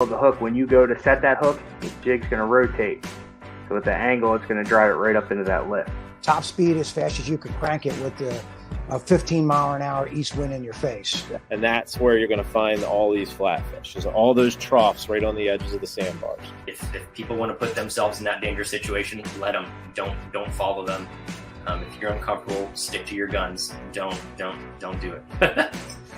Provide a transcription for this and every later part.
of the hook, when you go to set that hook, the jig's going to rotate. So with the angle, it's going to drive it right up into that lip. Top speed as fast as you could crank it with a 15 mile an hour east wind in your face. And that's where you're going to find all these flatfish. There's all those troughs right on the edges of the sandbars. If people want to put themselves in that dangerous situation, let them. Don't follow them. If you're uncomfortable, stick to your guns. Don't do it.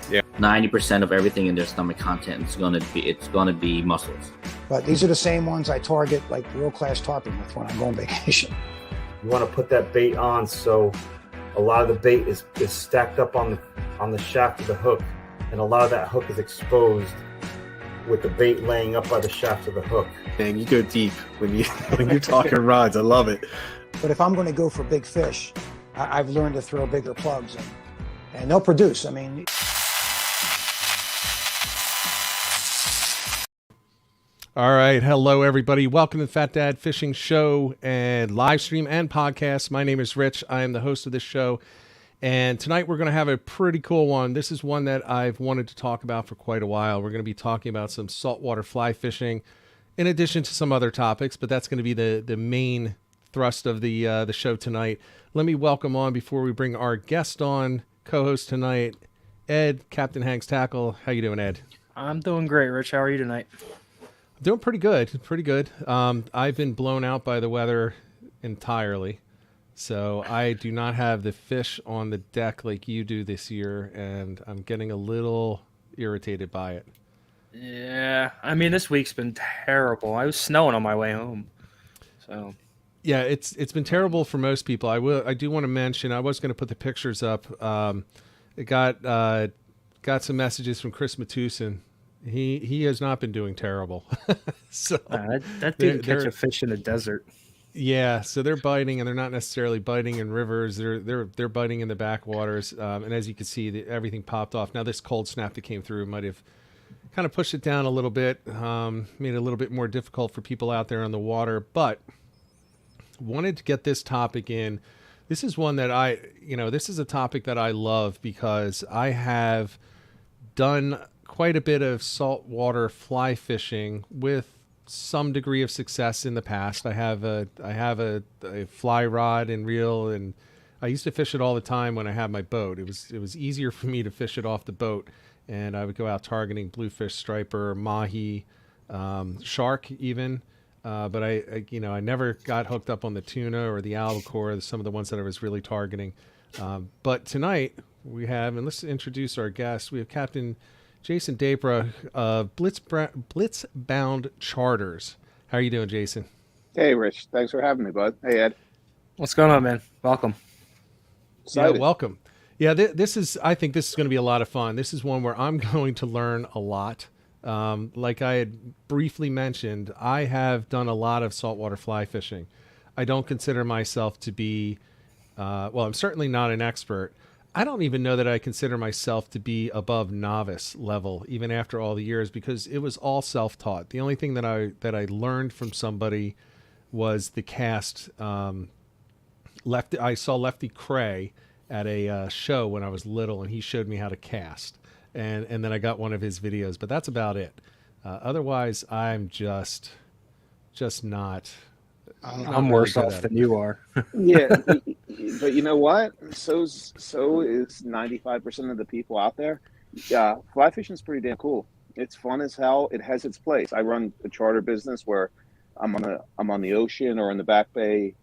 Yeah. 90% of everything in their stomach content is going to be mussels. But these are the same ones I target like world-class tarpon with when I go on vacation. You want to put that bait on so a lot of the bait is stacked up on the shaft of the hook, and a lot of that hook is exposed with the bait laying up by the shaft of the hook. Man, you go deep when you're talking rods. I love it. But if I'm going to go for big fish, I've learned to throw bigger plugs, and they'll produce. I mean. All right. Hello, everybody. Welcome to the Fat Dad Fishing Show and live stream and podcast. My name is Rich. I am the host of this show. And tonight we're going to have a pretty cool one. This is one that I've wanted to talk about for quite a while. We're going to be talking about some saltwater fly fishing in addition to some other topics, but that's going to be the main thrust of the show tonight. Let me welcome on, before we bring our guest on, co-host tonight, Ed, Captain Eds Tackle. How you doing, Ed? I'm doing great, Rich. How are you tonight? Doing pretty good. I've been blown out by the weather entirely, so I do not have the fish on the deck like you do this year, and I'm getting a little irritated by it. Yeah, I mean, this week's been terrible. I was snowing on my way home, so yeah, it's been terrible for most people. I do want to mention, I was going to put the pictures up. It got some messages from Chris Matusin. He has not been doing terrible. So that didn't catch a fish in the desert. Yeah, so they're biting, and they're not necessarily biting in rivers. They're biting in the backwaters, and as you can see, everything popped off. Now this cold snap that came through might have kind of pushed it down a little bit, made it a little bit more difficult for people out there on the water. But wanted to get this topic in. This is one that this is a topic that I love because I have done quite a bit of saltwater fly fishing with some degree of success in the past. I have a fly rod and reel, and I used to fish it all the time when I had my boat. It was easier for me to fish it off the boat, and I would go out targeting bluefish, striper, mahi, shark even. But I never got hooked up on the tuna or the albacore, some of the ones that I was really targeting. But tonight we have, and let's introduce our guest. We have Captain Jason Dapra of Blitzbound Charters. How are you doing, Jason? Hey, Rich. Thanks for having me, bud. Hey, Ed. What's going on, man? Welcome. Excited. Yeah, welcome. Yeah, I think this is going to be a lot of fun. This is one where I'm going to learn a lot. Like I had briefly mentioned, I have done a lot of saltwater fly fishing. I don't consider myself to be, I'm certainly not an expert. I don't even know that I consider myself to be above novice level, even after all the years, because it was all self-taught. The only thing that I learned from somebody was the cast. I saw Lefty Cray at a show when I was little, and he showed me how to cast, and then I got one of his videos. But that's about it. Otherwise, I'm just not. I'm worse off than you are. Yeah, but you know what? So is 95% of the people out there. Yeah, fly fishing is pretty damn cool. It's fun as hell. It has its place. I run a charter business where I'm on the ocean or in the back bay.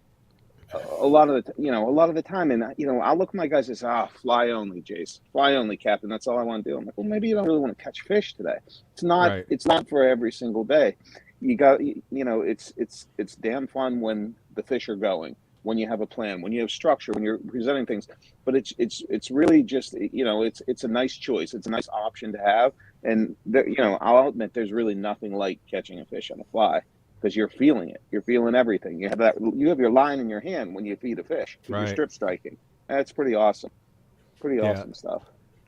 A lot of the time, and I'll look at my guys and say, fly only, Jace, fly only, Captain. That's all I want to do. I'm like, well, maybe you don't really want to catch fish today. It's not. Right. It's not for every single day. You got, it's damn fun when the fish are going, when you have a plan, when you have structure, when you're presenting things. But it's really just, it's a nice choice. It's a nice option to have. And I'll admit there's really nothing like catching a fish on a fly, because you're feeling it. You're feeling everything. You have your line in your hand when you feed a fish. Right. You're strip striking. That's pretty awesome. Awesome stuff.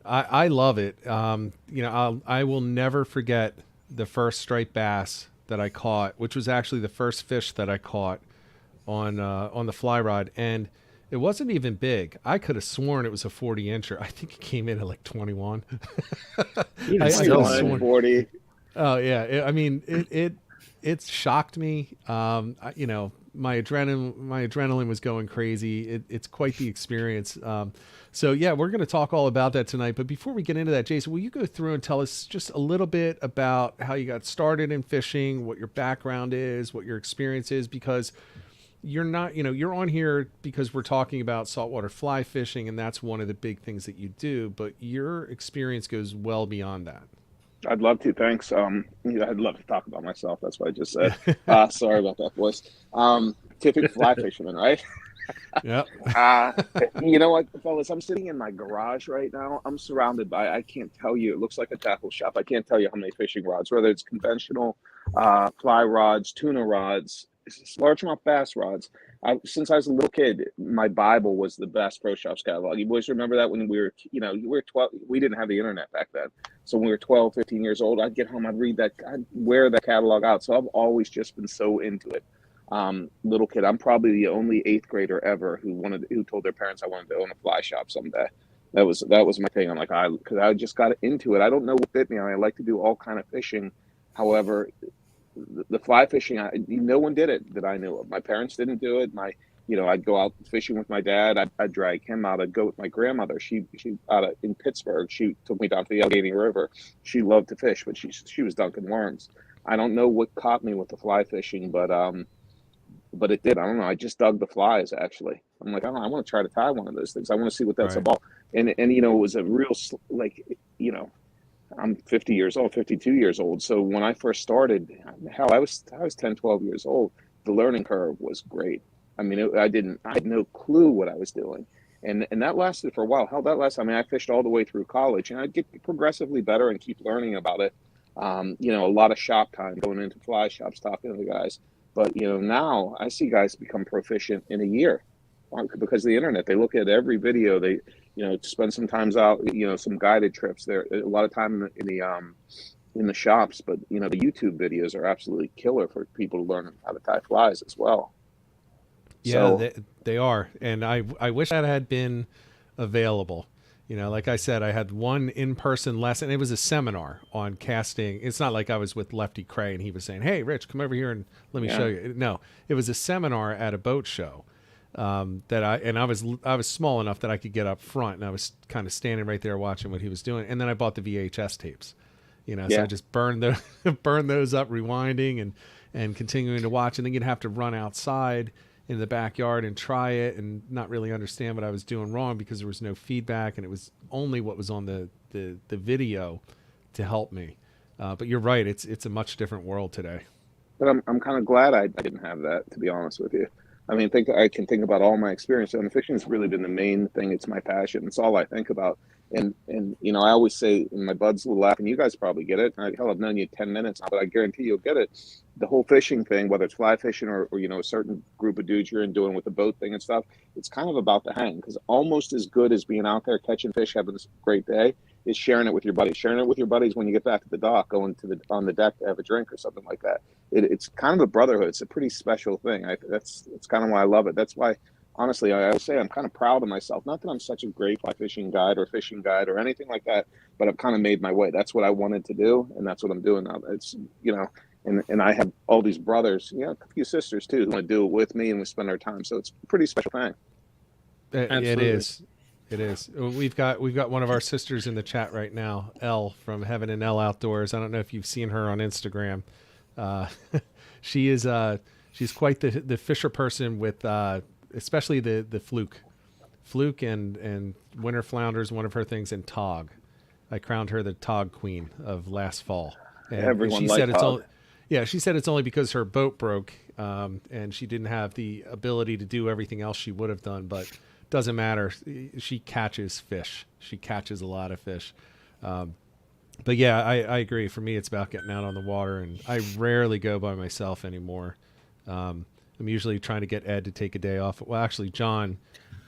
I love it. I will never forget the first striped bass that I caught, which was actually the first fish that I caught on the fly rod, and it wasn't even big. I could have sworn it was a 40-incher. I think it came in at like 21. Even still, 40. Oh yeah, I mean it shocked me. You know, my adrenaline was going crazy. It's quite the experience. So yeah, we're going to talk all about that tonight. But before we get into that, Jason, will you go through and tell us just a little bit about how you got started in fishing, what your background is, what your experience is? Because you're not, you know, you're on here because we're talking about saltwater fly fishing, and that's one of the big things that you do. But your experience goes well beyond that. I'd love to. Thanks. I'd love to talk about myself. That's what I just said. Sorry about that, boys. Typical fly fisherman, right? Yep. You know what, fellas? I'm sitting in my garage right now. I'm surrounded by, I can't tell you, it looks like a tackle shop. I can't tell you how many fishing rods, whether it's conventional fly rods, tuna rods, largemouth bass rods. Since I was a little kid, my Bible was the Bass Pro Shops catalog. You boys remember that when we were, we were 12, we didn't have the internet back then. So when we were 12, 15 years old, I'd get home, I'd read that, I'd wear that catalog out. So I've always just been so into it. Little kid, I'm probably the only 8th grader ever who told their parents I wanted to own a fly shop someday. That was my thing. I'm like, because I just got into it. I don't know what bit me. I like to do all kind of fishing. However, the fly fishing, no one did it that I knew of. My parents didn't do it. I'd go out fishing with my dad. I'd drag him out. I'd go with my grandmother. She in Pittsburgh. She took me down to the Albacore River. She loved to fish, but she was dunking worms. I don't know what caught me with the fly fishing, but it did. I don't know. I just dug the flies, actually. I'm like, I want to try to tie one of those things. I want to see what that's about. And it was a real, I'm 50 years old, 52 years old. So when I first started, hell, I was 10, 12 years old. The learning curve was great. I mean, I had no clue what I was doing. And that lasted for a while. Hell, I fished all the way through college, and I'd get progressively better and keep learning about it. A lot of shop time, going into fly shops, talking to the guys. But, now I see guys become proficient in a year because of the internet. They look at every video. They, spend some times out, some guided trips there, a lot of time in the shops. But, the YouTube videos are absolutely killer for people to learn how to tie flies as well. Yeah, so, they are. And I wish that had been available. Like I said, I had one in-person lesson. It was a seminar on casting. It's not like I was with Lefty Cray and he was saying, "Hey, Rich, come over here and let me show you." No, it was a seminar at a boat show I was small enough that I could get up front, and I was kind of standing right there watching what he was doing. And then I bought the VHS tapes, so I just burned those up, rewinding and continuing to watch. And then you'd have to run outside in the backyard and try it and not really understand what I was doing wrong because there was no feedback, and it was only what was on the video to help me. But you're right. It's a much different world today. But I'm kind of glad I didn't have that, to be honest with you. I mean, I can think about all my experience, and fishing has really been the main thing. It's my passion. It's all I think about. And I always say, and my buds will laugh, and you guys probably get it. I've known you 10 minutes, but I guarantee you'll get it. The whole fishing thing, whether it's fly fishing or a certain group of dudes you're in doing with the boat thing and stuff, it's kind of about the hang, because almost as good as being out there catching fish, having a great day, is sharing it with your buddies. Sharing it with your buddies when you get back to the dock, going on the deck to have a drink or something like that. It's kind of a brotherhood. It's a pretty special thing. That's kind of why I love it. That's why, honestly, I would say I'm kind of proud of myself. Not that I'm such a great fly fishing guide or anything like that, but I've kind of made my way. That's what I wanted to do, and that's what I'm doing now. It's and I have all these brothers, a few sisters too, who want to do it with me, and we spend our time. So it's a pretty special thing. It is. We've got one of our sisters in the chat right now, Elle from Heaven and Elle Outdoors. I don't know if you've seen her on Instagram. She's quite the fisher person with especially the fluke and winter flounders. One of her things, and tog. I crowned her the tog queen of last fall. And everyone she liked said it's tog. only. Yeah, she said it's only because her boat broke, and she didn't have the ability to do everything else she would have done, but doesn't matter. She catches fish. She catches a lot of fish. But yeah, I agree. For me, it's about getting out on the water, and I rarely go by myself anymore. I'm usually trying to get Ed to take a day off. Well, actually, John,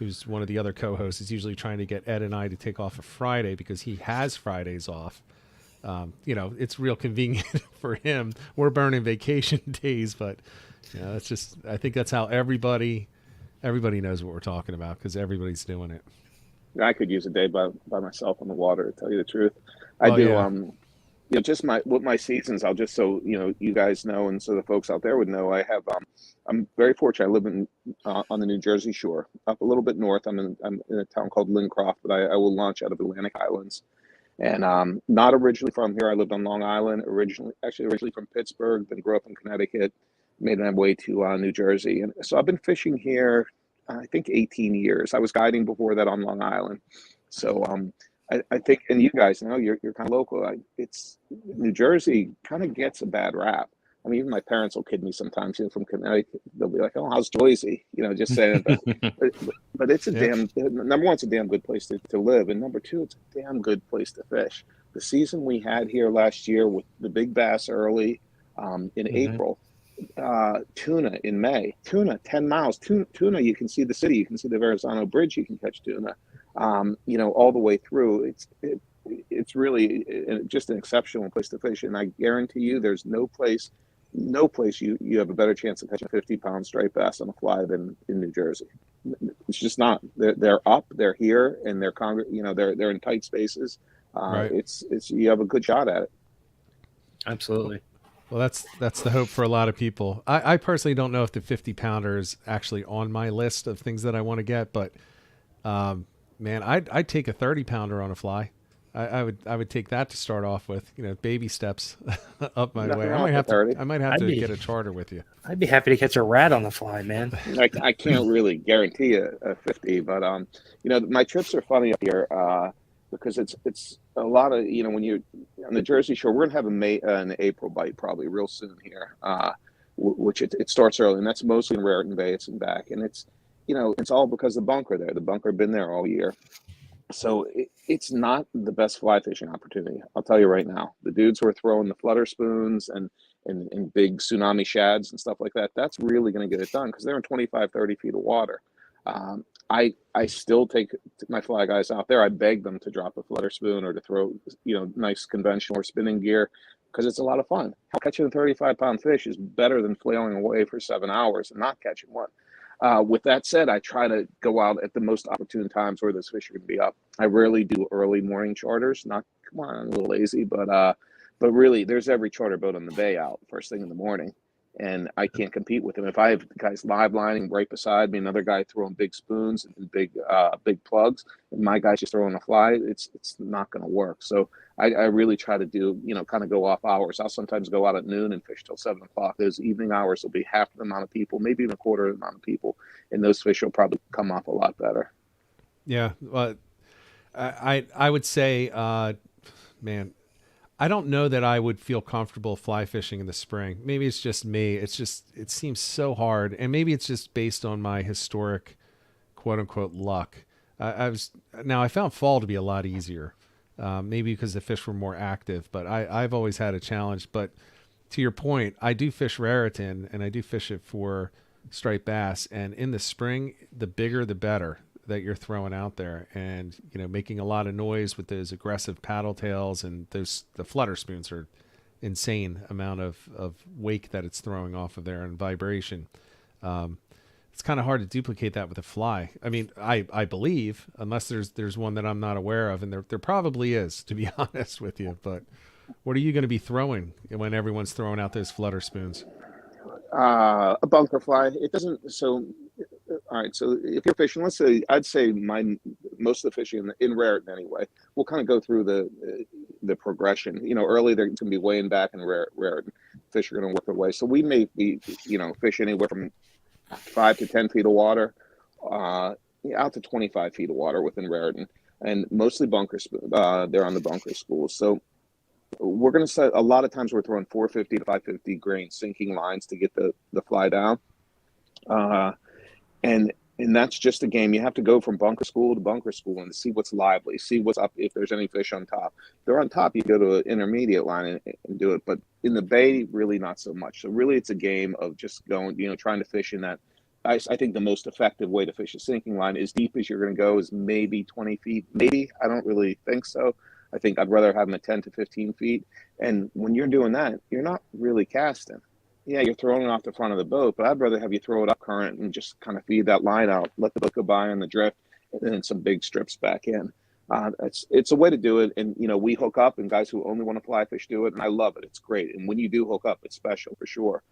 who's one of the other co-hosts, is usually trying to get Ed and I to take off a Friday because he has Fridays off. It's real convenient for him. We're burning vacation days, but it's just, I think that's how everybody knows what we're talking about because everybody's doing it. I could use a day by myself on the water, to tell you the truth. I do. just my seasons. I'll just, so you guys know, and so the folks out there would know. I have I'm very fortunate. I live on the New Jersey shore, up a little bit north. I'm in a town called Lincroft, but I will launch out of Atlantic Islands. And not originally from here. I lived on Long Island originally from Pittsburgh, then grew up in Connecticut, made my way to New Jersey. And so I've been fishing here, I think 18 years. I was guiding before that on Long Island. So I think, and you guys know, you're kind of local. It's New Jersey kind of gets a bad rap. I mean, even my parents will kid me sometimes, from Connecticut. They'll be like, "Oh, how's Jersey?" Just saying it. But it's a number one, it's a damn good place to live. And number two, it's a damn good place to fish. The season we had here last year with the big bass early in April, tuna in May, 10 miles, tuna, you can see the city, you can see the Verrazano Bridge, you can catch tuna, all the way through. It's really just an exceptional place to fish. And I guarantee you there's no place you have a better chance of catching a 50-pound striped bass on a fly than in New Jersey. It's just not. They're up, they're here, and they're in tight spaces. Right. It's you have a good shot at it. Absolutely. Well, that's the hope for a lot of people. I personally don't know if the 50-pounder is actually on my list of things that I want to get, but man, I'd take a 30-pounder on a fly. I would take that to start off with, baby steps up my way. I might have to get a charter with you. I'd be happy to catch a rat on the fly, man. I can't really guarantee a 50, but my trips are funny up here because it's a lot of, when you're on the Jersey Shore, we're gonna have an April bite probably real soon here, which it starts early, and that's mostly in Raritan Bay. It's in back, and it's all because the bunker there. The bunker had been there all year. So it's not the best fly fishing opportunity. I'll tell you right now, the dudes who are throwing the flutter spoons and big tsunami shads and stuff like that, that's really going to get it done because they're in 25, 30 feet of water. I still take my fly guys out there. I beg them to drop a flutter spoon or to throw, nice conventional or spinning gear because it's a lot of fun. Catching a 35-pound fish is better than flailing away for 7 hours and not catching one. With that said, I try to go out at the most opportune times where those fish are going to be up. I rarely do early morning charters. I'm a little lazy, but really, there's every charter boat on the bay out first thing in the morning, and I can't compete with them. If I have guys live lining right beside me, another guy throwing big spoons and big plugs, and my guy's just throwing a fly, it's not going to work. So I really try to do, kind of go off hours. I'll sometimes go out at noon and fish till 7 o'clock. Those evening hours will be half the amount of people, maybe even a quarter of the amount of people, and those fish will probably come off a lot better. Yeah, well, I would say, man, I don't know that I would feel comfortable fly fishing in the spring. Maybe it's just me. It seems so hard, and maybe it's just based on my historic, quote unquote, luck. I found fall to be a lot easier. Maybe because the fish were more active, but I've always had a challenge. But to your point, I do fish Raritan, and I do fish it for striped bass. And in the spring, the bigger the better that you're throwing out there, and making a lot of noise with those aggressive paddle tails, and the flutter spoons are insane amount of wake that it's throwing off of there and vibration. It's kind of hard to duplicate that with a fly. I mean, I believe, unless there's one that I'm not aware of, and there probably is, to be honest with you. But what are you going to be throwing when everyone's throwing out those flutter spoons? A bunker fly. It doesn't. So, all right. So if you're fishing, I'd say most of the fishing in Raritan anyway, we'll kind of go through the progression. Early they're going to be weighing back in Raritan. Fish are going to work their way. So we may be, fish anywhere from 5 to 10 feet of water, out to 25 feet of water within Raritan, and mostly bunker. They're on the bunker schools. So we're going to set, a lot of times we're throwing 450 to 550 grain sinking lines to get the fly down. And that's just a game. You have to go from bunker school to bunker school and see what's lively, see what's up, if there's any fish on top. If they're on top, you go to an intermediate line and do it. But in the bay, really not so much. So really it's a game of just going, trying to fish in that. I think the most effective way to fish a sinking line, as deep as you're going to go, is maybe 20 feet. Maybe. I don't really think so. I think I'd rather have them at 10 to 15 feet. And when you're doing that, you're not really casting. Yeah, you're throwing it off the front of the boat, but I'd rather have you throw it up current and just kind of feed that line out, let the boat go by on the drift, and then some big strips back in. It's a way to do it, and we hook up, and guys who only want to fly fish do it, and I love it. It's great, and when you do hook up, it's special for sure.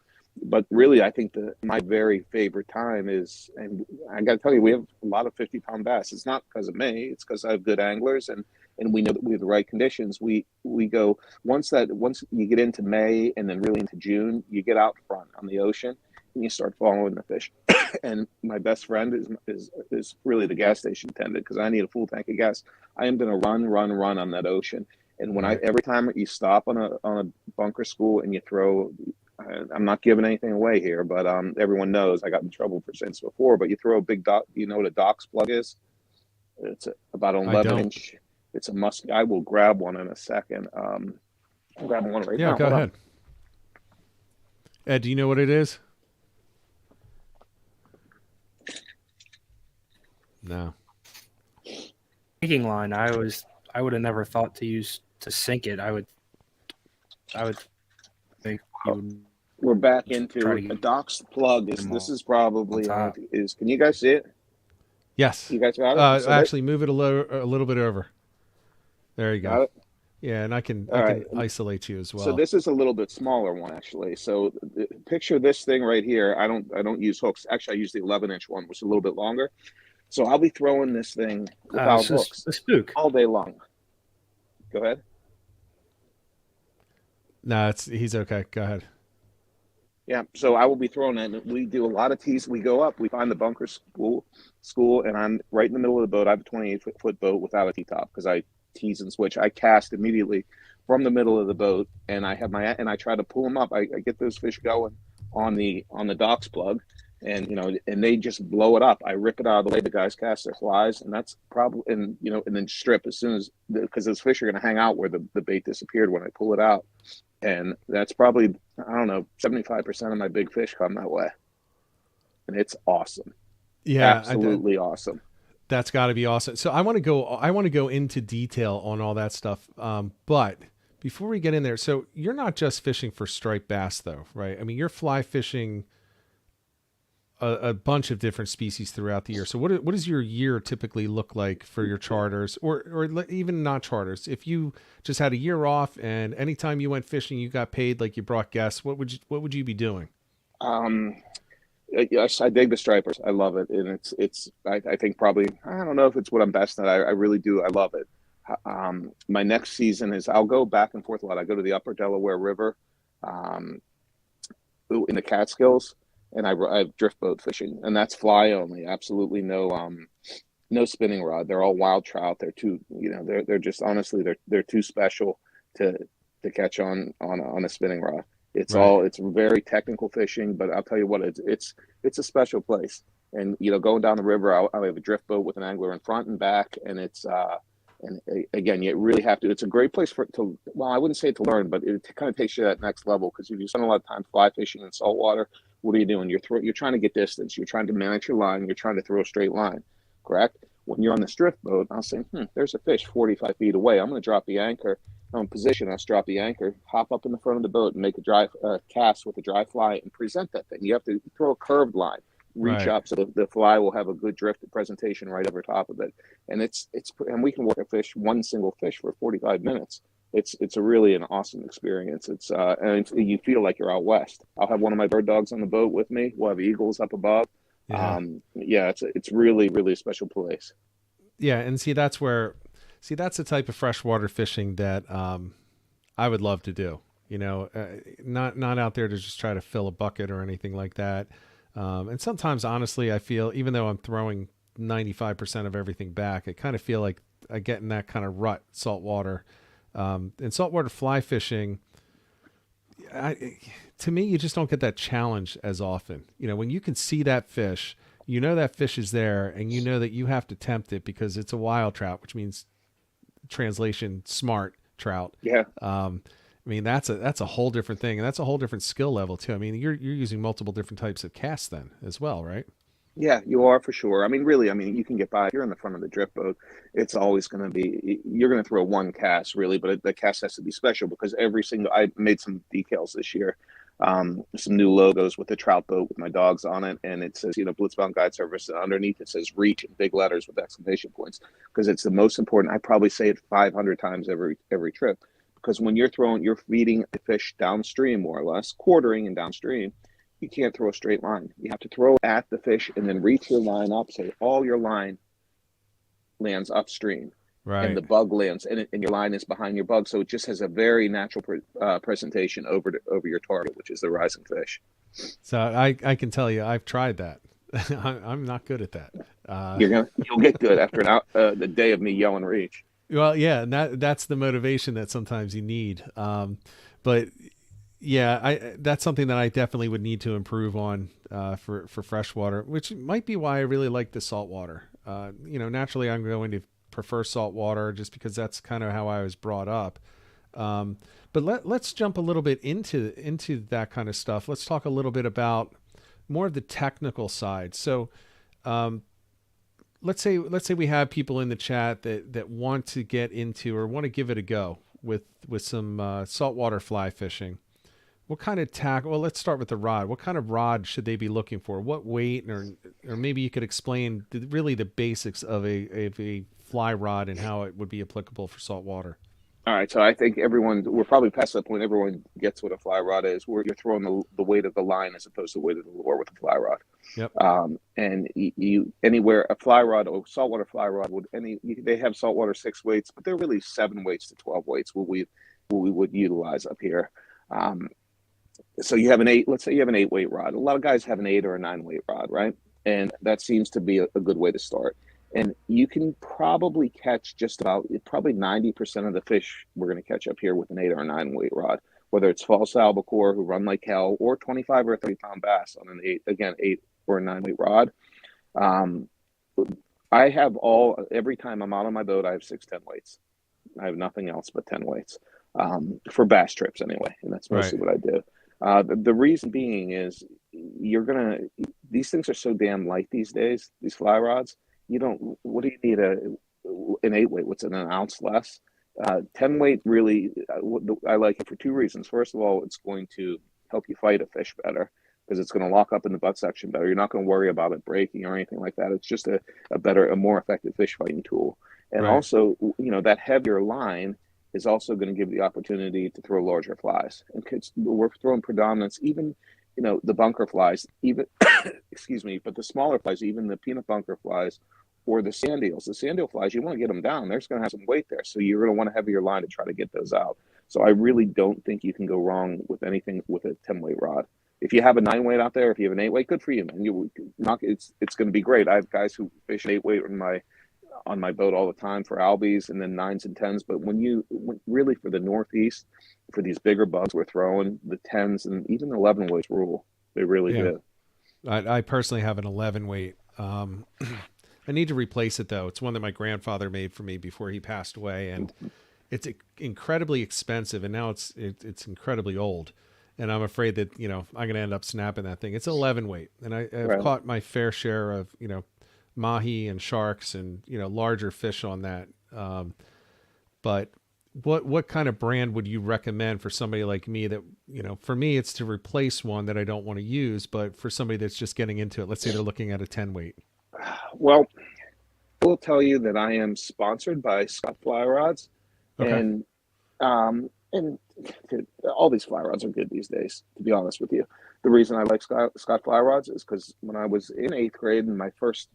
But really, I think my very favorite time is, and I got to tell you, we have a lot of 50-pound bass. It's not because of me; it's because I have good anglers, and we know that we have the right conditions. We go once you get into May and then really into June, you get out front on the ocean and you start following the fish. And my best friend is really the gas station attendant, because I need a full tank of gas. I am going to run on that ocean. And when every time you stop on a bunker school and you throw, I'm not giving anything away here, but everyone knows I got in trouble for saying this before, but you throw a big dock, you know what a docks plug is? It's about an 11-inch. It's a musky. I will grab one in a second. I'm grabbing one right now. Yeah, go ahead. Ed, do you know what it is? No. Sinking line. I would have never thought to sink it. I would think you would. We're back into a docks plug. This is probably can you guys see it? Yes. You guys got it? Actually, move it a little bit over. There you go. Yeah, and I can isolate you as well. So this is a little bit smaller one, actually. So picture this thing right here. I don't use hooks. Actually, I use the 11-inch one, which is a little bit longer. So I'll be throwing this thing without hooks the spook all day long. Go ahead. No, he's okay. Go ahead. Yeah, so I will be throwing it. We do a lot of tees. We go up. We find the bunker school, and I'm right in the middle of the boat. I have a 28-foot boat without a T-top because I tease and switch. I cast immediately from the middle of the boat, and I I try to pull them up. I get those fish going on the docks plug, and and they just blow it up. I rip it out of the way. The guys cast their flies, and that's probably and then strip as soon as, because those fish are going to hang out where the bait disappeared when I pull it out. And that's probably, I don't know, 75% of my big fish come that way. And it's awesome. Yeah. Absolutely awesome. That's got to be awesome. So I want to go into detail on all that stuff. But before we get in there, so you're not just fishing for striped bass though, right? I mean, you're fly fishing a bunch of different species throughout the year. So what does your year typically look like for your charters, or even not charters? If you just had a year off and anytime you went fishing, you got paid, like you brought guests, what would you be doing? Yes, I dig the stripers. I love it. And I think probably, I don't know if it's what I'm best at. I really do. I love it. My next season is, I'll go back and forth a lot. I go to the Upper Delaware River, in the Catskills. And I drift boat fishing, and that's fly only. Absolutely no spinning rod. They're all wild trout. They're too, they're just, honestly, they're too special to catch on a spinning rod. It's very technical fishing, but I'll tell you what, it's a special place. And going down the river, I have a drift boat with an angler in front and back, and it's and again, you really have to. It's a great place I wouldn't say to learn, but it kind of takes you to that next level, because if you spend a lot of time fly fishing in saltwater, what are you doing? You're trying to get distance. You're trying to manage your line. You're trying to throw a straight line, correct? When you're on this drift boat, I'll say, there's a fish 45 feet away. I'm going to drop the anchor. I'm in position. I'll drop the anchor, hop up in the front of the boat, and make a dry cast with a dry fly and present that thing. You have to throw a curved line, reach up so the fly will have a good drift presentation right over top of it. And and we can work one single fish for 45 minutes. It's a really an awesome experience. And you feel like you're out west. I'll have one of my bird dogs on the boat with me. We'll have eagles up above. Yeah. It's really, really a special place. Yeah. And that's the type of freshwater fishing that, I would love to do, not out there to just try to fill a bucket or anything like that. And sometimes, honestly, I feel, even though I'm throwing 95% of everything back, I kind of feel like I get in that kind of rut, saltwater. In saltwater fly fishing, to me, you just don't get that challenge as often. When you can see that fish, that fish is there, and that you have to tempt it because it's a wild trout, which means, translation, smart trout. Yeah. I mean, that's a whole different thing, and that's a whole different skill level too. I mean, you're using multiple different types of casts then as well, right? Yeah, you are, for sure. I mean, really, you can get by. If you're in the front of the drift boat, it's always going to be, you're going to throw one cast, really, but the cast has to be special, because I made some decals this year. some new logos with the trout boat with my dogs on it, and it says, Blitzbound Guide Service, and underneath it says reach in big letters with exclamation points, because it's the most important. I probably say it 500 times every trip, because when you're feeding the fish downstream, more or less quartering and downstream, you can't throw a straight line. You have to throw at the fish and then reach your line up so all your line lands upstream. Right. And the bug lands, and your line is behind your bug, so it just has a very natural presentation over your target, which is the rising fish. So I can tell you, I've tried that. I'm not good at that. You'll get good after the day of me yelling reach. Well, yeah, and that's the motivation that sometimes you need. But yeah, that's something that I definitely would need to improve on for freshwater, which might be why I really like the saltwater. Naturally, I'm going to prefer saltwater just because that's kind of how I was brought up. But let's jump a little bit into that kind of stuff. Let's talk a little bit about more of the technical side. So let's say we have people in the chat that want to get into or want to give it a go with some saltwater fly fishing. What kind of tackle? Well, let's start with the rod. What kind of rod should they be looking for? What weight, or maybe you could explain really the basics of a fly rod and how it would be applicable for saltwater. All right, so I think we're probably past that point. Everyone gets what a fly rod is, where you're throwing the weight of the line as opposed to the weight of the lure with a fly rod. Yep. And you anywhere a fly rod or saltwater fly rod they have saltwater 6 weights, but they're really 7 weights to 12 weights what we would utilize up here. So you have let's say you have an 8 weight rod. A lot of guys have an 8 or a 9 weight rod, right? And that seems to be a good way to start. And you can probably catch probably 90% of the fish we're going to catch up here with an 8 or a 9 weight rod, whether it's false albacore who run like hell, or 25 or 30 pound bass on an 8 or a 9 weight rod. I have every time I'm out on my boat, I have 6 10 weights. I have nothing else but 10 weights for bass trips anyway. And that's mostly what I do. The reason being is these things are so damn light these days, these fly rods. What do you need an 8 weight? What's an ounce less? 10 weight really, I like it for 2 reasons. First of all, it's going to help you fight a fish better because it's going to lock up in the butt section better. You're not going to worry about it breaking or anything like that. It's just a more effective fish fighting tool. And also, that heavier line is also going to give you the opportunity to throw larger flies. And we're throwing predominance, even, the bunker flies, even, excuse me, but the smaller flies, even the peanut bunker flies or the sand eels. The sand eel flies, you want to get them down. There's going to have some weight there. So you're going to want to have your line to try to get those out. So I really don't think you can go wrong with anything with a 10 weight rod. If you have a 9 weight out there, if you have an 8 weight, good for you, man. It's going to be great. I have guys who fish 8 weight on my boat all the time for albies, and then 9s and 10s. But when really for the Northeast, for these bigger bugs we're throwing, the 10s and even 11 weights rule. They really do. I personally have an 11 weight. I need to replace it though. It's one that my grandfather made for me before he passed away, and it's incredibly expensive, and now it's incredibly old. And I'm afraid that, I'm going to end up snapping that thing. It's 11 weight, and I've caught my fair share of, mahi and sharks and, larger fish on that. But what kind of brand would you recommend for somebody like me that, for me, it's to replace one that I don't want to use, but for somebody that's just getting into it, let's say they're looking at a 10 weight. Well, I will tell you that I am sponsored by Scott Fly Rods, and all these fly rods are good these days, to be honest with you. The reason I like Scott Fly Rods is because when I was in 8th grade, and my first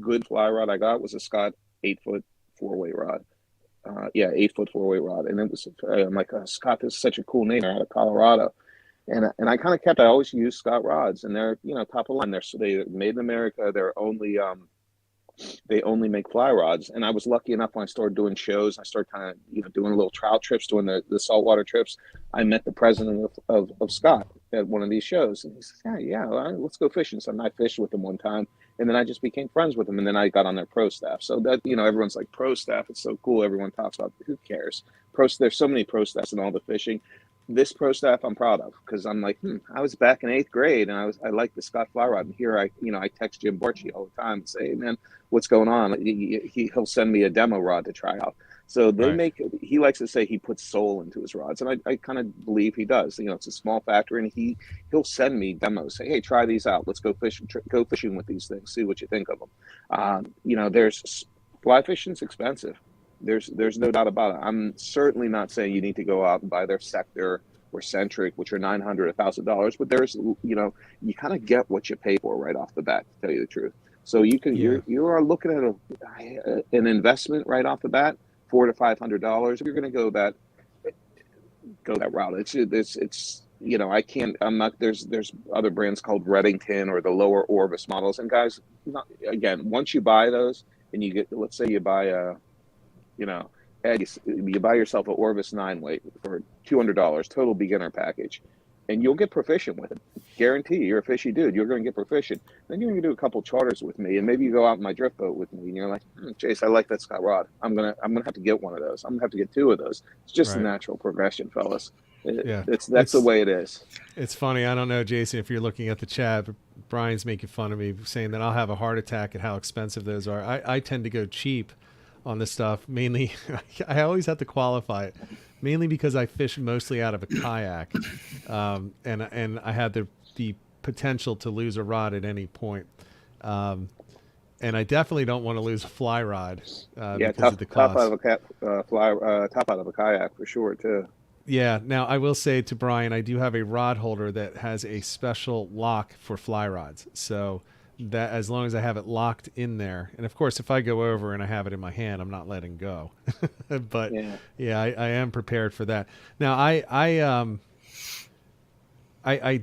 good fly rod I got was a Scott 8-foot 4-weight rod. 8-foot 4-weight rod, and it was I'm like, Scott, this is such a cool name. They're out of Colorado, and I kind of I always use Scott rods, and they're top of line. They're made in America. They're only they only make fly rods, and I was lucky enough when I started doing shows. I started kind of doing little trout trips, doing the saltwater trips. I met the president of Scott at one of these shows, and he says, "Yeah, let's go fishing." So I fished with him one time, and then I just became friends with him, and then I got on their pro staff. So that everyone's like, pro staff, it's so cool. Everyone talks about it. Who cares? There's so many pro staffs in all the fishing. This pro staff I'm proud of, because I'm like, I was back in 8th grade and I like the Scott Fly Rod, and here I text Jim Borchi all the time and say, hey man, what's going on? He'll send me a demo rod to try out. So they Right. he likes to say he puts soul into his rods, and I kind of believe he does. You know, it's a small factor, and he'll send me demos, say, hey, try these out. Let's go go fishing with these things, see what you think of them. You know, there's fly fishing's expensive. There's no doubt about it. I'm certainly not saying you need to go out and buy their Sector or Centric, which are $900, $1,000, but there's, you know, you kind of get what you pay for right off the bat, to tell you the truth. So you can you are looking at an investment right off the bat, $400 to $500. If you're going to go that route, it's you know, I'm not, there's other brands called Reddington or the lower Orvis models, and guys, again, once you buy those and you get, let's say you buy you know, you buy yourself an Orvis 9-weight for $200 total beginner package, and you'll get proficient with it. Guarantee you're a fishy dude. You're going to get proficient. Then you're going to do a couple charters with me, and maybe you go out in my drift boat with me, and you're like, Jace, I like that Scott rod. I'm gonna have to get one of those. I'm gonna have to get 2 of those. It's just a natural progression, fellas. That's the way it is. It's funny. I don't know, Jason, if you're looking at the chat, but Brian's making fun of me, saying that I'll have a heart attack at how expensive those are. I tend to go cheap on this stuff, mainly. I always have to qualify it, mainly because I fish mostly out of a kayak, and I had the potential to lose a rod at any point, and I definitely don't want to lose a fly rod because of the cost. Top out of a kayak for sure too. Yeah. Now I will say to Brian, I do have a rod holder that has a special lock for fly rods, so that as long as I have it locked in there, and of course if I go over and I have it in my hand, I'm not letting go. But I am prepared for that. Now I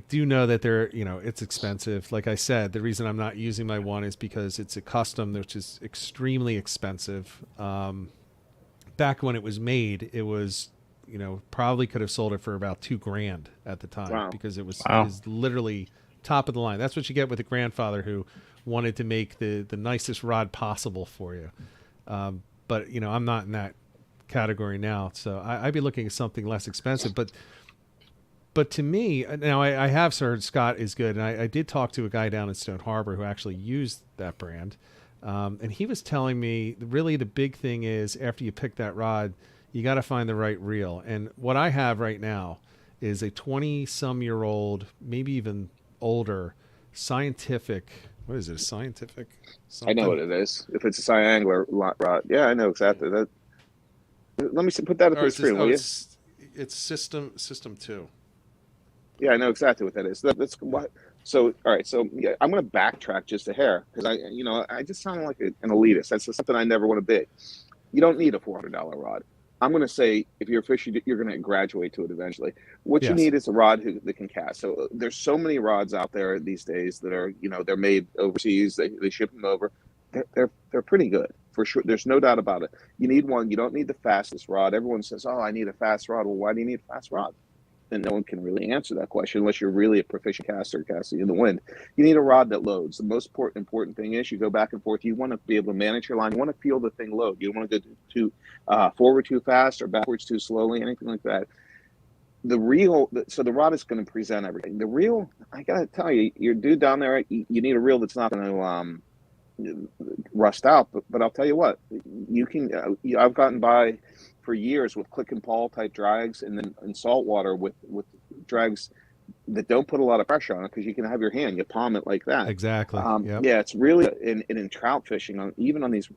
do know that it's expensive. Like I said, the reason I'm not using my one is because it's a custom, which is extremely expensive. Back when it was made, it was, probably could have sold it for about $2,000 at the time, because it was literally top of the line. That's what you get with a grandfather who wanted to make the nicest rod possible for you. But I'm not in that category now, so I'd be looking at something less expensive. But to me, now I have heard Scott is good, and I did talk to a guy down in Stone Harbor who actually used that brand, and he was telling me really the big thing is after you pick that rod, you got to find the right reel. And what I have right now is a 20-some-year-old, maybe even older, scientific. What is it? A scientific? Something? I know what it is. If it's a Cyangler rod, yeah, I know exactly that. Let me put that up on the screen, will you? It's System 2. Yeah, I know exactly what that is. That's what. So, all right. So, yeah, I'm going to backtrack just a hair because I just sound like an elitist. That's something I never want to be. You don't need a $400 rod. I'm going to say if you're fishing, you're going to graduate to it eventually. What you need is a rod that can cast. So there's so many rods out there these days that are, they're made overseas. They ship them over. They're pretty good for sure. There's no doubt about it. You need one. You don't need the fastest rod. Everyone says, "Oh, I need a fast rod." Well, why do you need a fast rod? And no one can really answer that question unless you're really a proficient caster casting in the wind. You need a rod that loads. The most important thing is you go back and forth. You want to be able to manage your line. You want to feel the thing load. You don't want to go too forward too fast or backwards too slowly, anything like that. So the rod is going to present everything. The reel, I got to tell you, your dude down there, you need a reel that's not going to rust out. But I'll tell you what, you can. I've gotten by for years with click and pawl type drags, and then in saltwater with drags that don't put a lot of pressure on it because you can have your hand, you palm it like that. Exactly. Yep. Yeah, it's really in trout fishing, even on these,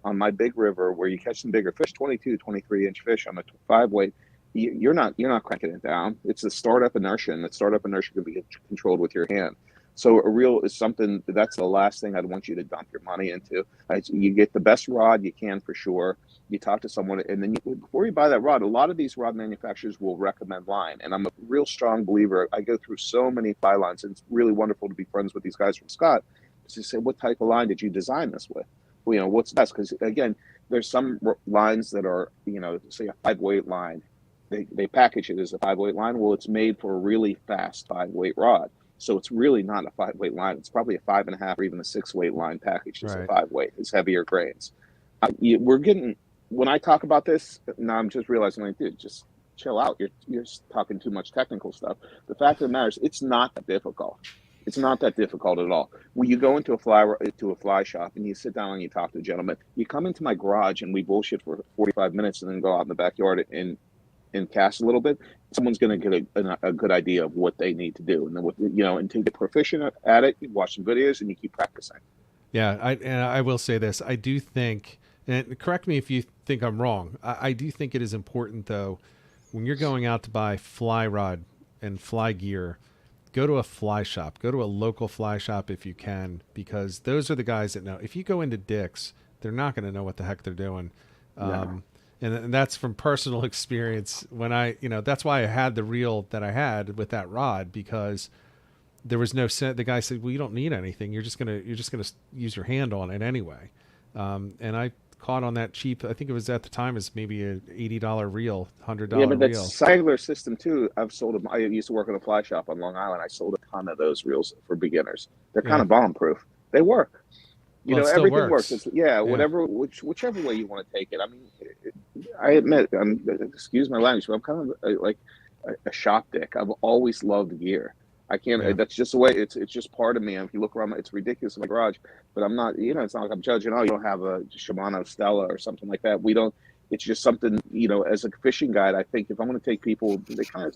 on my big river where you catch some bigger fish, 22, 23-inch fish on a 5-weight, you're not cranking it down. It's the startup inertia, and the startup inertia can be controlled with your hand. So a reel is something that's the last thing I'd want you to dump your money into. You get the best rod you can for sure. You talk to someone, and then before you buy that rod, a lot of these rod manufacturers will recommend line. And I'm a real strong believer. I go through so many fly lines, and it's really wonderful to be friends with these guys from Scott. To say, what type of line did you design this with? Well, what's best? Because again, there's some lines that are, say a 5-weight line. They package it as a 5-weight line. Well, it's made for a really fast 5-weight rod. So it's really not a 5-weight line. It's probably a 5.5 or even a 6-weight line packaged as a 5-weight. It's heavier grains. When I talk about this, now I'm just realizing, like, dude, just chill out. You're talking too much technical stuff. The fact of the matter is, it's not that difficult. It's not that difficult at all. When you go into a fly shop and you sit down and you talk to a gentleman, you come into my garage and we bullshit for 45 minutes and then go out in the backyard and cast a little bit. Someone's going to get a good idea of what they need to do, and then and to get proficient at it, you watch some videos and you keep practicing. Yeah, I will say this. I do think, and correct me if you think I'm wrong, I do think it is important, though, when you're going out to buy fly rod and fly gear, go to a fly shop. Go to a local fly shop if you can, because those are the guys that know. If you go into Dick's, they're not going to know what the heck they're doing. And that's from personal experience. That's why I had the reel that I had with that rod, because there was no sense. The guy said, well, you don't need anything. You're just gonna use your hand on it anyway. And I caught on that cheap. I think it was at the time as maybe a $80 reel, $100 reel. Yeah, but that's cellular system too. I've sold them. I used to work in a fly shop on Long Island. I sold a ton of those reels for beginners. They're kind of bomb proof. They work. Everything works. It's, whichever way you want to take it. I mean, I admit, excuse my language, but I'm kind of like a shop dick. I've always loved gear. I can't. Yeah. That's just the way. It's just part of me. And if you look around, it's ridiculous in my garage. But I'm not. It's not like I'm judging. Oh, you don't have a Shimano Stella or something like that. We don't. It's just something. As a fishing guide, I think if I'm going to take people, they kind of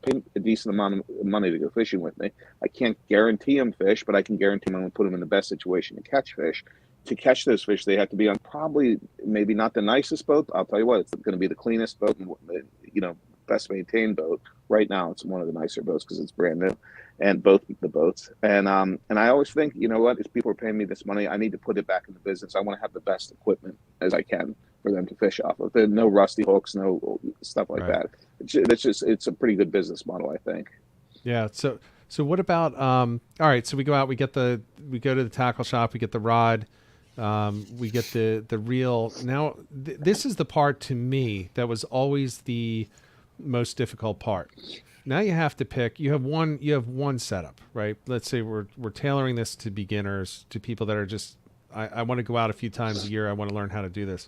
pay a decent amount of money to go fishing with me. I can't guarantee them fish, but I can guarantee I'm going to put them in the best situation to catch fish. To catch those fish, they have to be on probably maybe not the nicest boat. I'll tell you what, it's going to be the cleanest boat, and best maintained boat. Right now, it's one of the nicer boats because it's brand new, and both the boats. And I always think, if people are paying me this money, I need to put it back in the business. I want to have the best equipment as I can for them to fish off of. There no rusty hooks, no stuff like that. It's a pretty good business model, I think. Yeah. So what about all right? So we go out, we go to the tackle shop, we get the rod. We get the reel. Now, this is the part to me that was always the most difficult part. Now you have to pick. You have one setup, right? Let's say we're tailoring this to beginners, to people that are just. I want to go out a few times a year. I want to learn how to do this.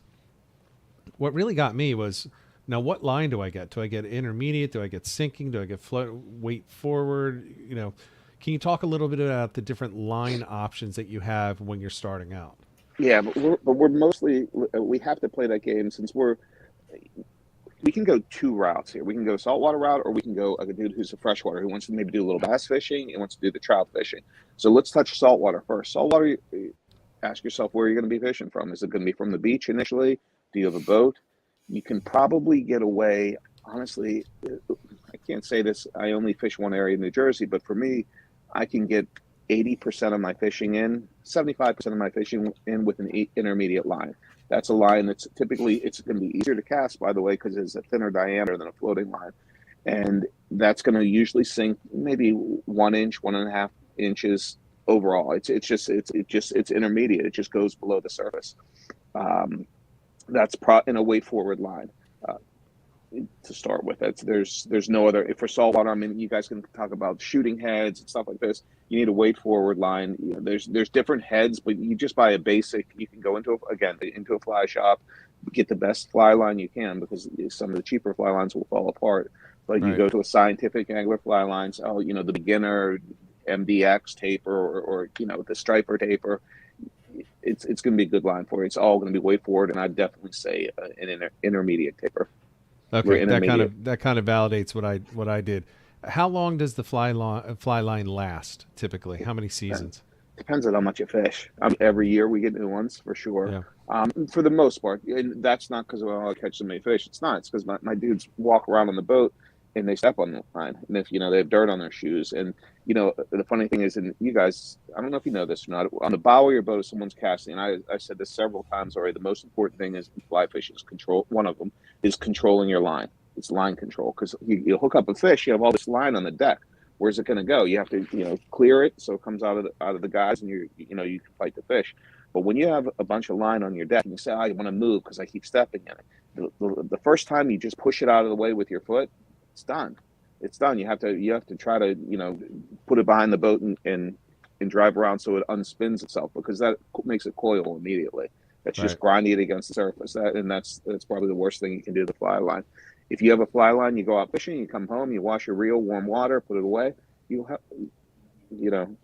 What really got me was, now what line do I get? Do I get intermediate? Do I get sinking? Do I get float, weight forward? Can you talk a little bit about the different line options that you have when you're starting out? Yeah, but we're mostly, we have to play that game since we can go two routes here. We can go saltwater route, or we can go a dude who's a freshwater who wants to maybe do a little bass fishing and wants to do the trout fishing. So let's touch saltwater first. Saltwater, ask yourself where you're going to be fishing from. Is it going to be from the beach initially? Do you have a boat? You can probably get away. Honestly, I can't say this. I only fish one area in New Jersey, but for me, I can get 80% of my fishing in, 75% of my fishing in with an intermediate line. That's a line that's typically, it's going to be easier to cast, by the way, because it's a thinner diameter than a floating line. And that's going to usually sink maybe 1 inch, 1.5 inches overall. It's intermediate. It just goes below the surface. That's in a weight forward line. To start with, there's no other. For saltwater, I mean, you guys can talk about shooting heads and stuff like this. You need a weight forward line. There's different heads, but you just buy a basic. You can go into a fly shop, get the best fly line you can, because some of the cheaper fly lines will fall apart. But you go to a scientific angler fly lines. The beginner MDX taper or the striper taper. It's going to be a good line for you. It's all going to be weight forward, and I'd definitely say an intermediate taper. Okay, that kind of validates what I did. How long does the fly line last typically? How many seasons? Depends on how much you fish. Every year we get new ones for sure. Yeah. For the most part, and that's not because I catch so many fish. It's not. It's because my dudes walk around on the boat and they step on the line, and if they have dirt on their shoes. And the funny thing is, and you guys, I don't know if you know this or not, on the bow of your boat, if someone's casting, and I said this several times already, the most important thing is fly fishing is control. One of them is controlling your line. It's line control, because you hook up a fish, you have all this line on the deck. Where's it going to go? You have to clear it so it comes out of the guys, and you can fight the fish. But when you have a bunch of line on your deck and you say, I want to move because I keep stepping in it, the first time you just push it out of the way with your foot, it's done. It's done. You have to try to put it behind the boat and drive around so it unspins itself, because that makes it coil immediately. That's just grinding it against the surface. That's probably the worst thing you can do to the fly line. If you have a fly line, you go out fishing, you come home, you wash your reel, warm water, put it away.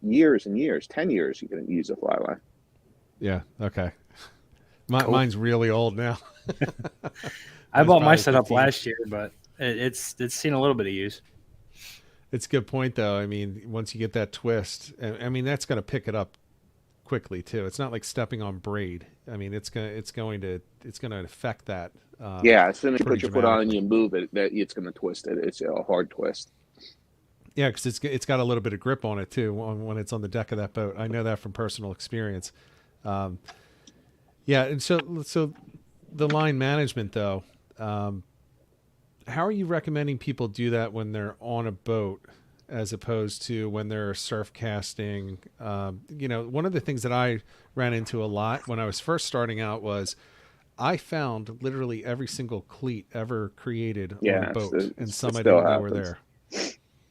years and years, 10 years, you can use a fly line. Yeah. Okay. Mine's really old now. I bought my probably setup 15. last year, but it's seen a little bit of use. It's a good point, though. I mean, once you get that twist, I mean, that's going to pick it up quickly too. It's not like stepping on braid. I mean, it's going to affect that. As soon as you put your foot on and you move it, it's going to twist it. It's a hard twist. Yeah, because it's got a little bit of grip on it too when it's on the deck of that boat. I know that from personal experience. Yeah, and so the line management though, how are you recommending people do that when they're on a boat as opposed to when they're surf casting? One of the things that I ran into a lot when I was first starting out was I found literally every single cleat ever created on a boat, and some I didn't know were there.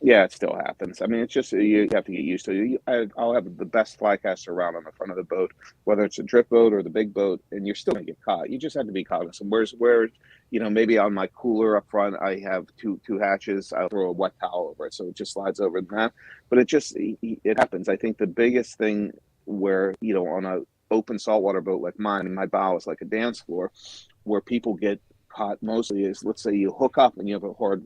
Yeah, it still happens. I mean, it's just you have to get used to it. I'll have the best fly caster around on the front of the boat, whether it's a drift boat or the big boat, and you're still going to get caught. You just have to be cognizant. Where maybe on my cooler up front, I have two hatches. I'll throw a wet towel over it, so it just slides over that. But it happens. I think the biggest thing where, on a open saltwater boat like mine, and my bow is like a dance floor, where people get caught mostly is, let's say you hook up and you have a hard,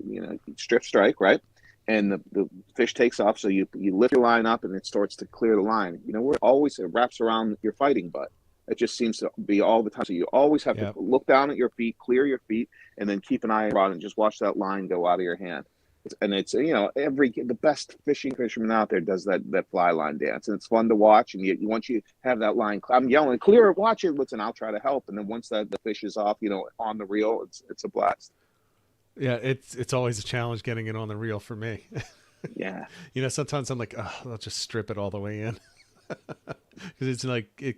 strip strike, right? And the fish takes off, so you lift your line up and it starts to clear the line. It wraps around your fighting butt. It just seems to be all the time. So you always have to look down at your feet, clear your feet, and then keep an eye on and just watch that line go out of your hand. It's the best fisherman out there does that fly line dance, and it's fun to watch. And once you have that line, I'm yelling, clear it, watch it, listen, I'll try to help. And then once the fish is off, on the reel, it's a blast. Yeah, it's always a challenge getting it on the reel for me. Yeah. Sometimes I'm like, I'll just strip it all the way in. Because it's like, it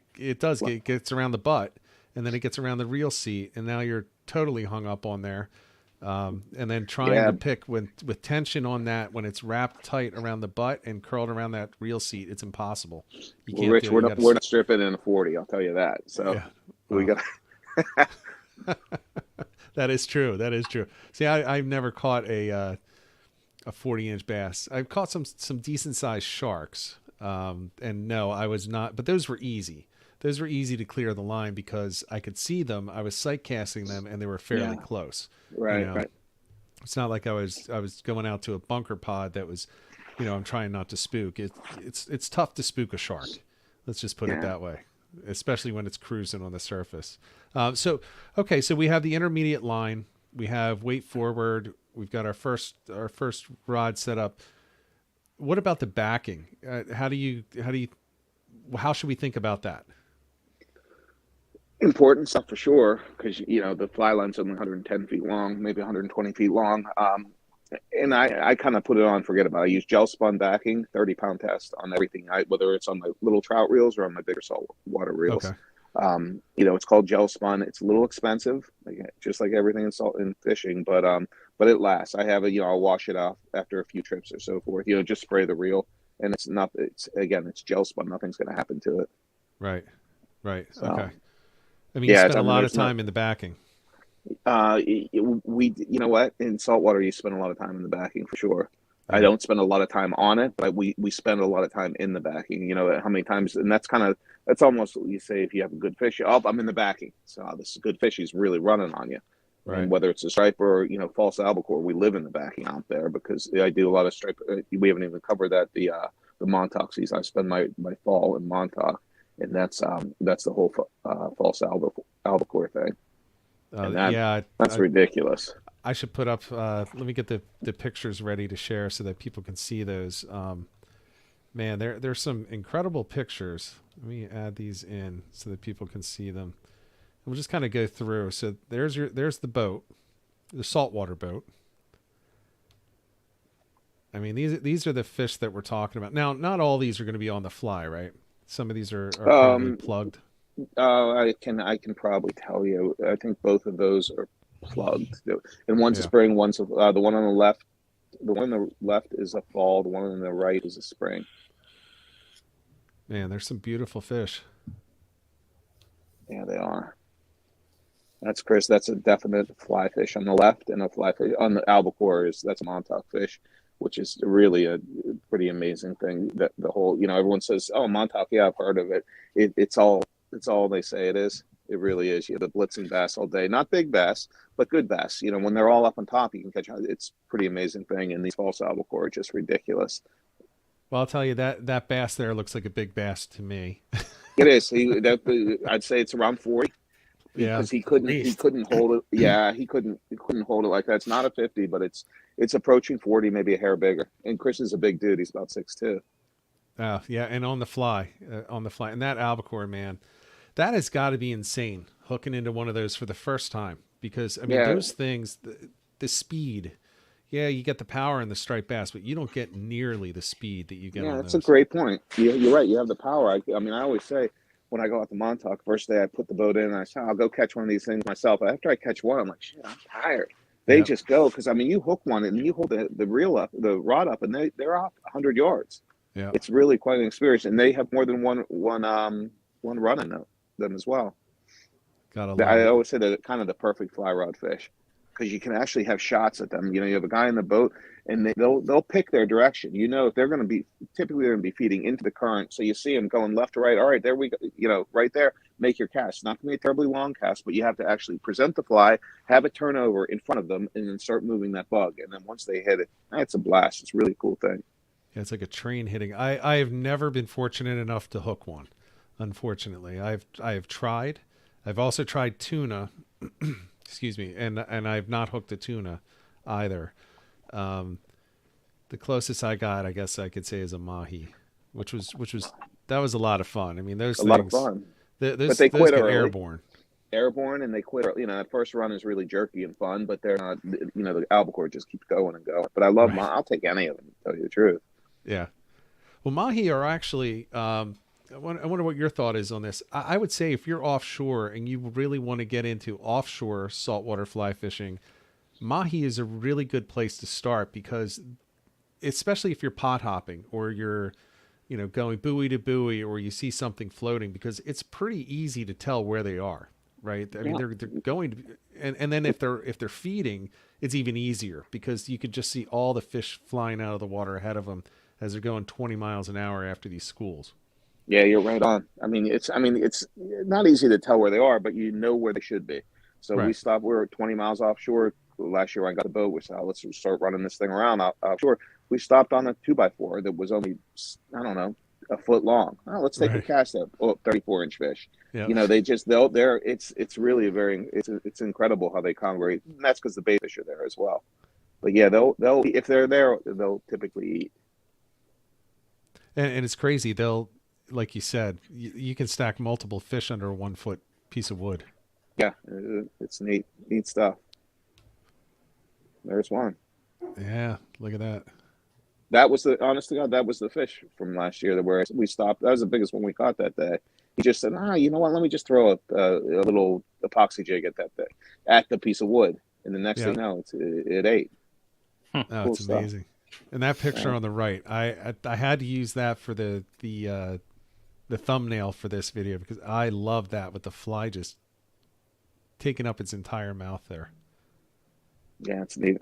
gets around the butt, and then it gets around the reel seat, and now you're totally hung up on there. And then trying to pick with tension on that, when it's wrapped tight around the butt and curled around that reel seat, it's impossible. You can't Rich, we're not stripping in a 40, I'll tell you that. So we got That is true. See, I've never caught a 40-inch bass. I've caught some decent sized sharks. And no, I was not, but those were easy. Those were easy to clear the line because I could see them. I was sight casting them, and they were fairly close. Right, right. It's not like I was going out to a bunker pod that was, I'm trying not to spook. It's tough to spook a shark. Let's just put it that way, especially when it's cruising on the surface. So we have the intermediate line. We have weight forward. We've got our first rod set up. What about the backing? How should we think about that? Important stuff for sure, because the fly line's only 110 feet long, maybe 120 feet long. And I kind of put it on, forget about it. I use gel spun backing, 30-pound test on everything, whether it's on my little trout reels or on my bigger saltwater reels. Okay. It's called gel spun. It's a little expensive, just like everything in fishing, but it lasts. I have I'll wash it off after a few trips or so forth. Just spray the reel, and it's gel spun. Nothing's going to happen to it. Right. So, okay. I mean, you spend a lot of time in the backing. You know what? In saltwater, you spend a lot of time in the backing for sure. I don't spend a lot of time on it, but we spend a lot of time in the backing. How many times, and that's almost what you say if you have a good fish. Oh, I'm in the backing. So this is a good fish. He's really running on you. Right. And whether it's a striper or false albacore, we live in the backing out there because I do a lot of stripe. We haven't even covered that the Montauk season. I spend my fall in Montauk, and that's the whole false albacore thing. That's ridiculous. I should put up. Let me get the pictures ready to share so that people can see those. Man, there's some incredible pictures. Let me add these in so that people can see them. We'll just kind of go through. So there's the boat, the saltwater boat. I mean, these are the fish that we're talking about. Now, not all these are going to be on the fly, right? Some of these are probably plugged. I can probably tell you. I think both of those are plugged, and one's a spring. One's the one on the left. The one on the left is a fall. The one on the right is a spring. Man, there's some beautiful fish. Yeah, they are. That's Chris. That's a definite fly fish on the left, and a fly fish on the albacore that's a Montauk fish. which is really a pretty amazing thing. That the whole, everyone says, "Oh, Montauk, yeah, I've heard of it." It's all they say it is. It really is. You have the blitzing bass all day, not big bass, but good bass. When they're all up on top, you can catch. It's a pretty amazing thing, and these false albacore are just ridiculous. Well, I'll tell you that bass there looks like a big bass to me. It is. I'd say it's around 40. Yeah, because he couldn't hold it. Yeah, he couldn't hold it like that. It's not a 50, but it's approaching 40, maybe a hair bigger. And Chris is a big dude. He's about 6'2". Oh yeah, and on the fly, and that albacore, man, that has got to be insane hooking into one of those for the first time, because I mean those things, the speed. Yeah, you get the power in the striped bass, but you don't get nearly the speed that you get. Yeah, on that's those. a great point. You're right. You have the power. I mean, I always say when I go out to Montauk, first day I put the boat in, and I say, I'll go catch one of these things myself. After I catch one, I'm like, shit, I'm tired. They just go, because I mean, you hook one and you hold the rod up, and they're off 100 yards. Yeah, it's really quite an experience, and they have more than one run in them as well. I always say they're kind of the perfect fly rod fish, because you can actually have shots at them. You have a guy in the boat, and they'll pick their direction. If they're going to be, typically they're going to be feeding into the current. So you see them going left to right. All right, there we go. Right there, make your cast. Not going to be a terribly long cast, but you have to actually present the fly, have it turn over in front of them, and then start moving that bug. And then once they hit it, it's a blast. It's a really cool thing. Yeah, it's like a train hitting. I have never been fortunate enough to hook one. Unfortunately, I have tried. I've also tried tuna. Excuse me, and I've not hooked a tuna either. The closest I got, I guess I could say, is a mahi, which was a lot of fun. I mean, those things, lot of fun. But they quit get airborne. And they quit. That first run is really jerky and fun, but they're not. The albacore just keeps going and going. But I love I'll take any of them, to tell you the truth. Yeah. Well, mahi are actually. I wonder what your thought is on this. I would say if you're offshore and you really want to get into offshore saltwater fly fishing, mahi is a really good place to start, because especially if you're pot hopping or you're, going buoy to buoy, or you see something floating, because it's pretty easy to tell where they are, right? I mean, they're going to, and then if they're feeding, it's even easier, because you could just see all the fish flying out of the water ahead of them as they're going 20 miles an hour after these schools. Yeah, you're right on. I mean, it's not easy to tell where they are, but you know where they should be. So we stopped. We were 20 miles offshore. Last year, I got the boat. We said, let's start running this thing around offshore. We stopped on a 2x4 that was only, I don't know, a foot long. Oh, let's take a cast at 34-inch fish. Yeah. It's really it's incredible how they congregate. And that's because the bait fish are there as well. But yeah, they'll if they're there, they'll typically eat. And it's crazy. They'll, like you said, you can stack multiple fish under a 1 foot piece of wood. Yeah, it's neat stuff. There's one. Yeah, look at that. That was honest to God, that was the fish from last year where we stopped. That was the biggest one we caught that day. He just said, you know what? Let me just throw a little epoxy jig at that thing, at the piece of wood. And the next thing you know, it ate. Oh, cool, it's amazing. And that picture on the right, I had to use that for the thumbnail for this video, because I love that with the fly just taking up its entire mouth there. Yeah, it's neat.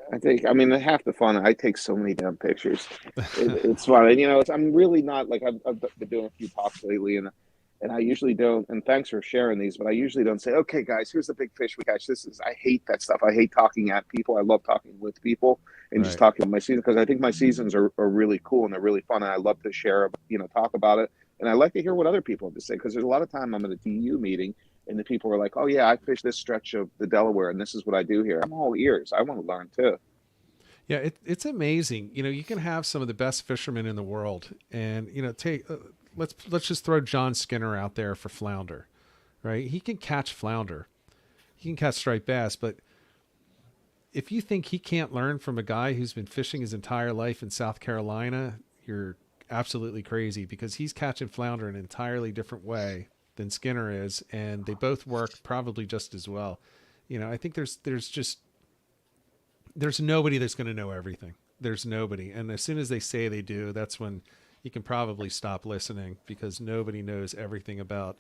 I mean, half the fun, I take so many damn pictures. It's fun. And, I'm really not, like, I've been doing a few talks lately, and I usually don't, and thanks for sharing these, but I usually don't say, okay, guys, here's the big fish we catch. I hate that stuff. I hate talking at people. I love talking with people and just talking about my season, because I think my seasons are really cool and they're really fun, and I love to share, talk about it. And I like to hear what other people have to say, because there's a lot of time I'm at a DU meeting and the people are like, oh yeah, I fish this stretch of the Delaware and this is what I do here. I'm all ears. I want to learn too. Yeah, it's amazing. You can have some of the best fishermen in the world, and let's just throw John Skinner out there for flounder, right? He can catch flounder, he can catch striped bass, but if you think he can't learn from a guy who's been fishing his entire life in South Carolina, you're absolutely crazy, because he's catching flounder in an entirely different way than Skinner is, and they both work probably just as well. I think there's nobody that's going to know everything. There's nobody. And as soon as they say they do, that's when you can probably stop listening, because nobody knows everything about,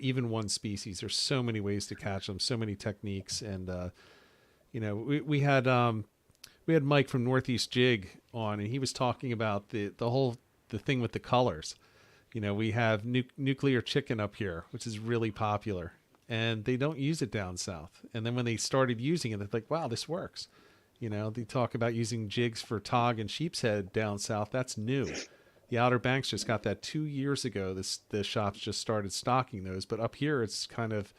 even one species. There's so many ways to catch them, so many techniques. And, we had we had Mike from Northeast Jig on, and he was talking about the thing with the colors. We have nuclear chicken up here, which is really popular, and they don't use it down south. And then when they started using it, they're like, wow, this works. They talk about using jigs for tog and sheep's head down south. That's new. The Outer Banks just got that 2 years ago. The shops just started stocking those, but up here it's kind of,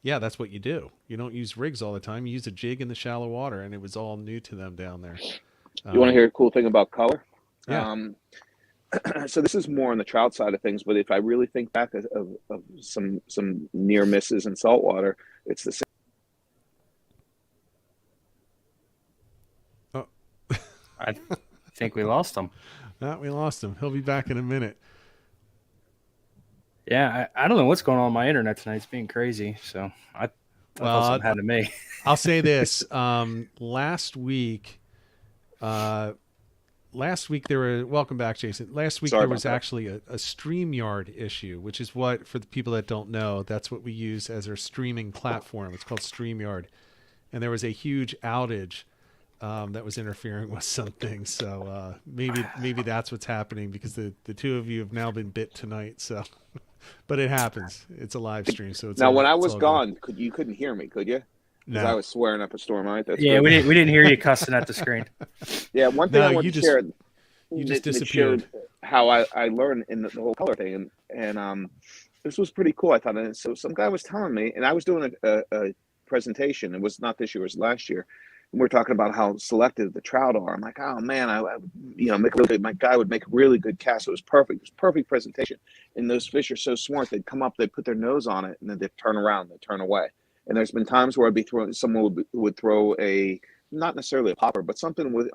yeah, that's what you do. You don't use rigs all the time. You use a jig in the shallow water, and it was all new to them down there. You want to hear a cool thing about color? Yeah. So this is more on the trout side of things, but if I really think back of some near misses in saltwater, it's the same. Oh. I think we lost him. We lost him. He'll be back in a minute. Yeah, I don't know what's going on with my internet tonight. It's being crazy. So I thought something happened to me. I'll say this. Last week there were, welcome back, Jason. Last week there was actually a Streamyard issue, which is what, for the people that don't know, that's what we use as our streaming platform. It's called Streamyard. And there was a huge outage that was interfering with some things. So maybe that's what's happening, because the two of you have now been bit tonight. So, but it happens. It's a live stream. So it's now, when I was gone, you couldn't hear me, could you? No. I was swearing up a storm. Right? That's yeah, good. we didn't hear you cussing at the screen. Yeah, one thing I want to share. You just disappeared. Showed how I learned in the whole color thing, and this was pretty cool, I thought. And so some guy was telling me, and I was doing a presentation. It was not this year; it was last year. And we're talking about how selective the trout are. I'm like, oh man, my guy would make a really good cast. It was perfect. It was a perfect presentation. And those fish are so smart. They'd come up, they'd put their nose on it, and then they'd turn around, they'd turn away. And there's been times where someone would throw not necessarily a popper, but something with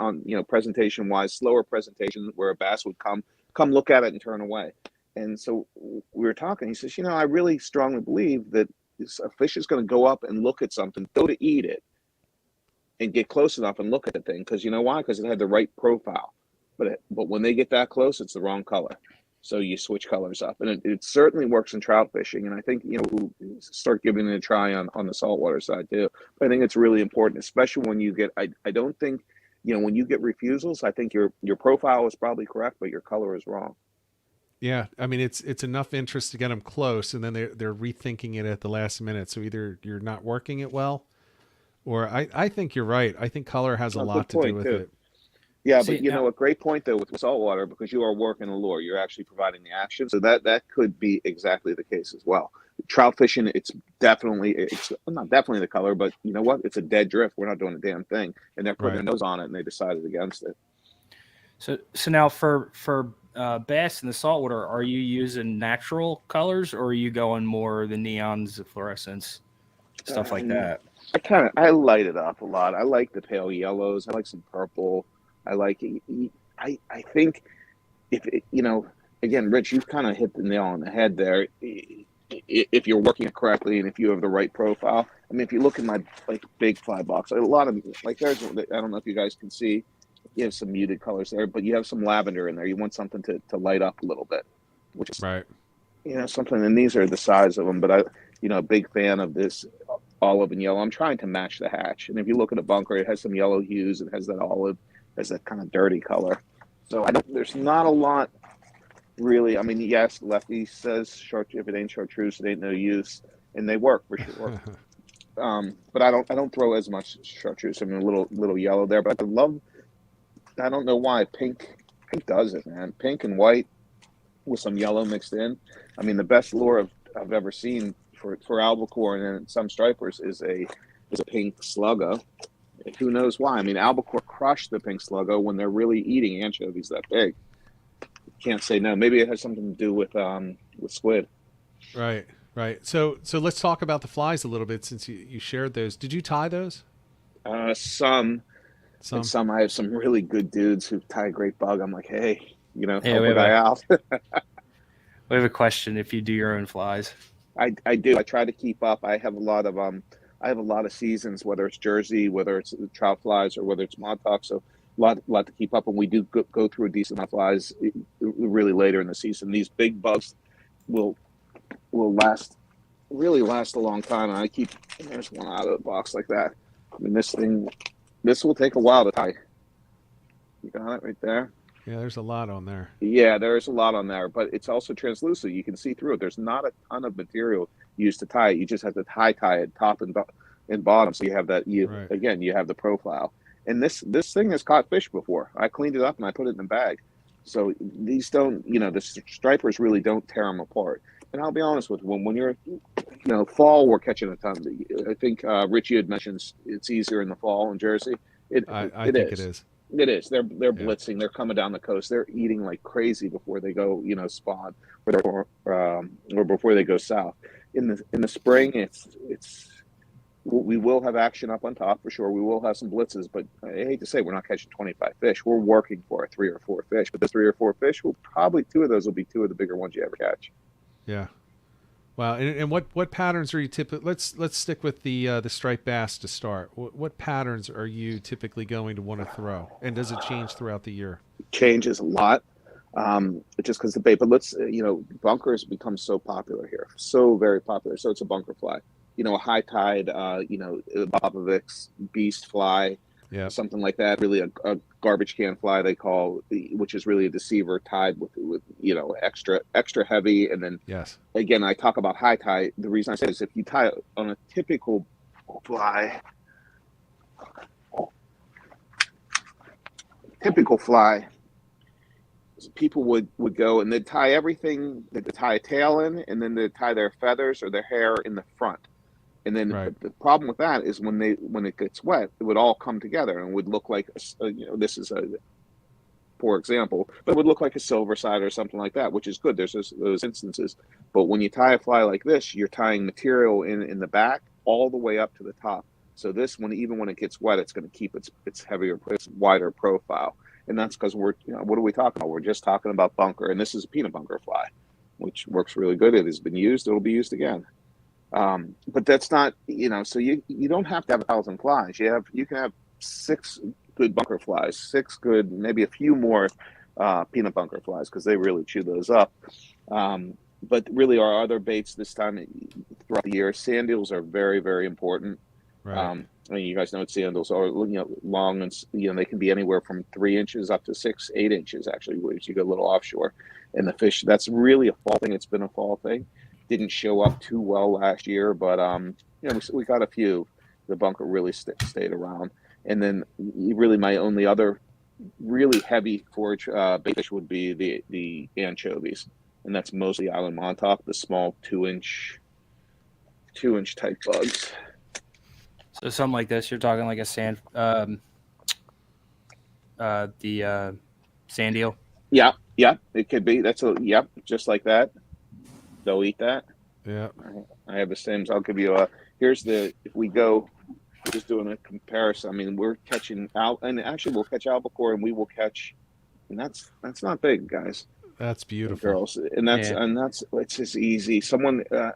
presentation wise, slower presentation, where a bass would come look at it and turn away. And so we were talking. He says, I really strongly believe that a fish is going to go up and look at something, go to eat it, and get close enough and look at the thing. Because you know why? Because it had the right profile. But when they get that close, it's the wrong color. So you switch colors up, and it certainly works in trout fishing. And I think we'll start giving it a try on the saltwater side too. But I think it's really important, especially when you get. I don't think when you get refusals. I think your profile is probably correct, but your color is wrong. Yeah, I mean it's enough interest to get them close, and then they're rethinking it at the last minute. So either you're not working it well, or I think you're right. I think color has a lot to do with it. Yeah, but a great point though with saltwater, because you are working a lure, you're actually providing the action, so that could be exactly the case as well. Trout fishing, it's not definitely the color, but you know what? It's a dead drift. We're not doing a damn thing, and they're putting their nose on it, and they decided against it. So now for bass in the saltwater, are you using natural colors, or are you going more the neons, the fluorescents, stuff like that? I light it up a lot. I like the pale yellows. I like some purple. I like it. I think if again, Rich, you've kind of hit the nail on the head there. If you're working it correctly and if you have the right profile, I mean, if you look in my big fly box, a lot of there's, I don't know if you guys can see, you have some muted colors there, but you have some lavender in there. You want something to light up a little bit, which is right. Something. And these are the size of them, but a big fan of this olive and yellow. I'm trying to match the hatch, and if you look at a bunker, it has some yellow hues. It has that olive. As that kind of dirty color. So there's not a lot really. I mean, yes, Lefty says if it ain't chartreuse, it ain't no use, and they work for sure. But I don't throw as much chartreuse. I mean, a little yellow there, but I don't know why pink does it, man. Pink and white with some yellow mixed in. I mean, the best lure I've ever seen for albacore and then some stripers is a pink sluggo. Who knows why? I mean, albacore crushed the pink sluggo when they're really eating anchovies that big. Can't say no. Maybe it has something to do with squid. Right. So let's talk about the flies a little bit, since you shared those. Did you tie those? Some. And some. I have some really good dudes who tie a great bug. I'm like, hey, help a guy out. We have a question. If you do your own flies, I do. I try to keep up. I have a lot of seasons, whether it's Jersey, whether it's trout flies, or whether it's Montauk. So a lot to keep up. And we do go through a decent amount of flies really later in the season. These big bugs will last a long time. And there's one out of the box like that. I mean, this thing This will take a while to tie. You got it right there. Yeah, there's a lot on there. Yeah, there's a lot on there, but it's also translucent. You can see through it. There's not a ton of material used to tie it. You just have to tie it top and bottom. So you have that. Again, you have the profile. And this thing has caught fish before. I cleaned it up and I put it in a bag. So these don't, the stripers really don't tear them apart. And I'll be honest with you, when you're, fall, we're catching a ton. I think Richie had mentioned it's easier in the fall in Jersey. I think it is. It is. They're blitzing. They're coming down the coast. They're eating like crazy before they go, spawn, or before they go south. In the spring, we will have action up on top for sure. We will have some blitzes, but I hate to say we're not catching 25 fish. We're working for 3 or 4 fish, but those 3 or 4 fish will probably 2 of those will be 2 of the bigger ones you ever catch. Yeah. Wow. And what patterns are you typically? Let's stick with the striped bass to start. What patterns are you typically going to want to throw? And does it change throughout the year? It changes a lot, just because the bait. But bunkers become so popular here, so very popular. So it's a bunker fly. A high tide, Popovic's beast fly, something like that. Really a garbage can fly they call, which is really a deceiver tied with extra heavy. And then again, I talk about high tide. The reason I say is if you tie on a typical fly, people would go and they'd tie everything. They'd tie a tail in, and then they'd tie their feathers or their hair in the front. And then the problem with that is when it gets wet, it would all come together and would look like this is a poor example, but it would look like a silver side or something like that, which is good. There's those instances. But when you tie a fly like this, you're tying material in the back all the way up to the top. So this one, even when it gets wet, it's going to keep its heavier, its wider profile. And that's because we're, what are we talking about? We're just talking about bunker, and this is a peanut bunker fly, which works really good. It has been used. It'll be used again. But that's not, so you don't have to have 1,000 flies. You can have 6 good bunker flies, 6 good, maybe a few more peanut bunker flies, because they really chew those up. But really our other baits this time throughout the year, sand eels are very, very important. Right. You guys know what sand eels are, long, and they can be anywhere from 3 inches up to 6, 8 inches actually, which you go a little offshore. And the fish, that's really a fall thing. It's been a fall thing. Didn't show up too well last year, but we got a few. The bunker really stayed around. And then really my only other really heavy forage bait fish would be the anchovies, and that's mostly island Montauk, the small 2-inch type bugs. So something like this, you're talking like a sand, the sand eel. Yeah, it could be. Just like that. They'll eat that. Yeah. I have the same. So I'll give you if we go, we're just doing a comparison. I mean, we're catching and actually we'll catch albacore, and we will catch, and that's not big, guys. That's beautiful. Girls. And that's it's just easy. Someone, I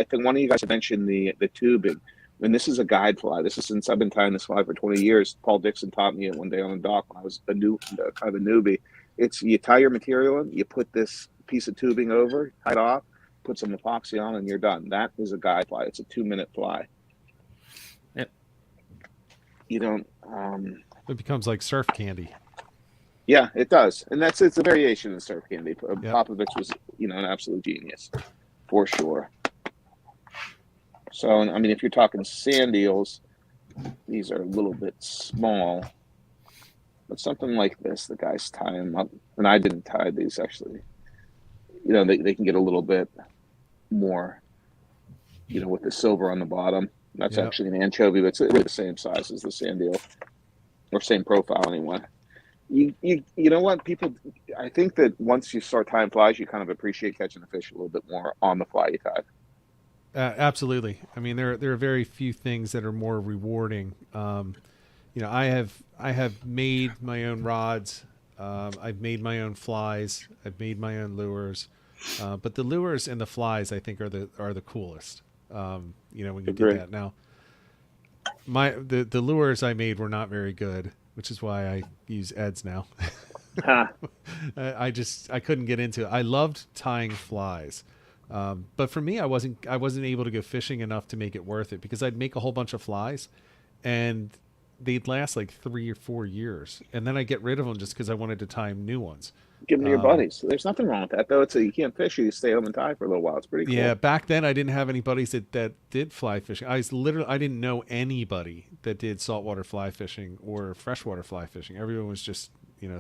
think one of you guys mentioned the tubing. And this is a guide fly. This is since I've been tying this fly for 20 years. Paul Dixon taught me it one day on the dock when I was kind of a newbie. It's you tie your material in, you put this piece of tubing over, tie it off, put some epoxy on, and you're done. That is a guide fly. It's a 2-minute fly. Yep. You don't. It becomes like surf candy. Yeah, it does, and it's a variation of surf candy. Popovich was, an absolute genius, for sure. So, I mean, if you're talking sand eels, these are a little bit small. But something like this, the guys tie them up, and I didn't tie these actually. They can get a little bit more, with the silver on the bottom. That's actually an anchovy, but it's really the same size as the sand eel, or same profile anyway. You know what, people? I think that once you start tying flies, you kind of appreciate catching the fish a little bit more on the fly you tied. Absolutely. I mean, there are very few things that are more rewarding. I have made my own rods. I've made my own flies. I've made my own lures. But the lures and the flies, I think, are the coolest. When you do that. Now, the lures I made were not very good, which is why I use Eds now. I couldn't get into it. I loved tying flies. But for me, I wasn't able to go fishing enough to make it worth it, because I'd make a whole bunch of flies, and they'd last like 3 or 4 years, and then I get rid of them just because I wanted to time new ones. Give them to your buddies. There's nothing wrong with that, though. You can't fish, you stay home and tie for a little while. It's pretty cool. Yeah, back then I didn't have any buddies that did fly fishing. I didn't know anybody that did saltwater fly fishing or freshwater fly fishing. Everyone was just,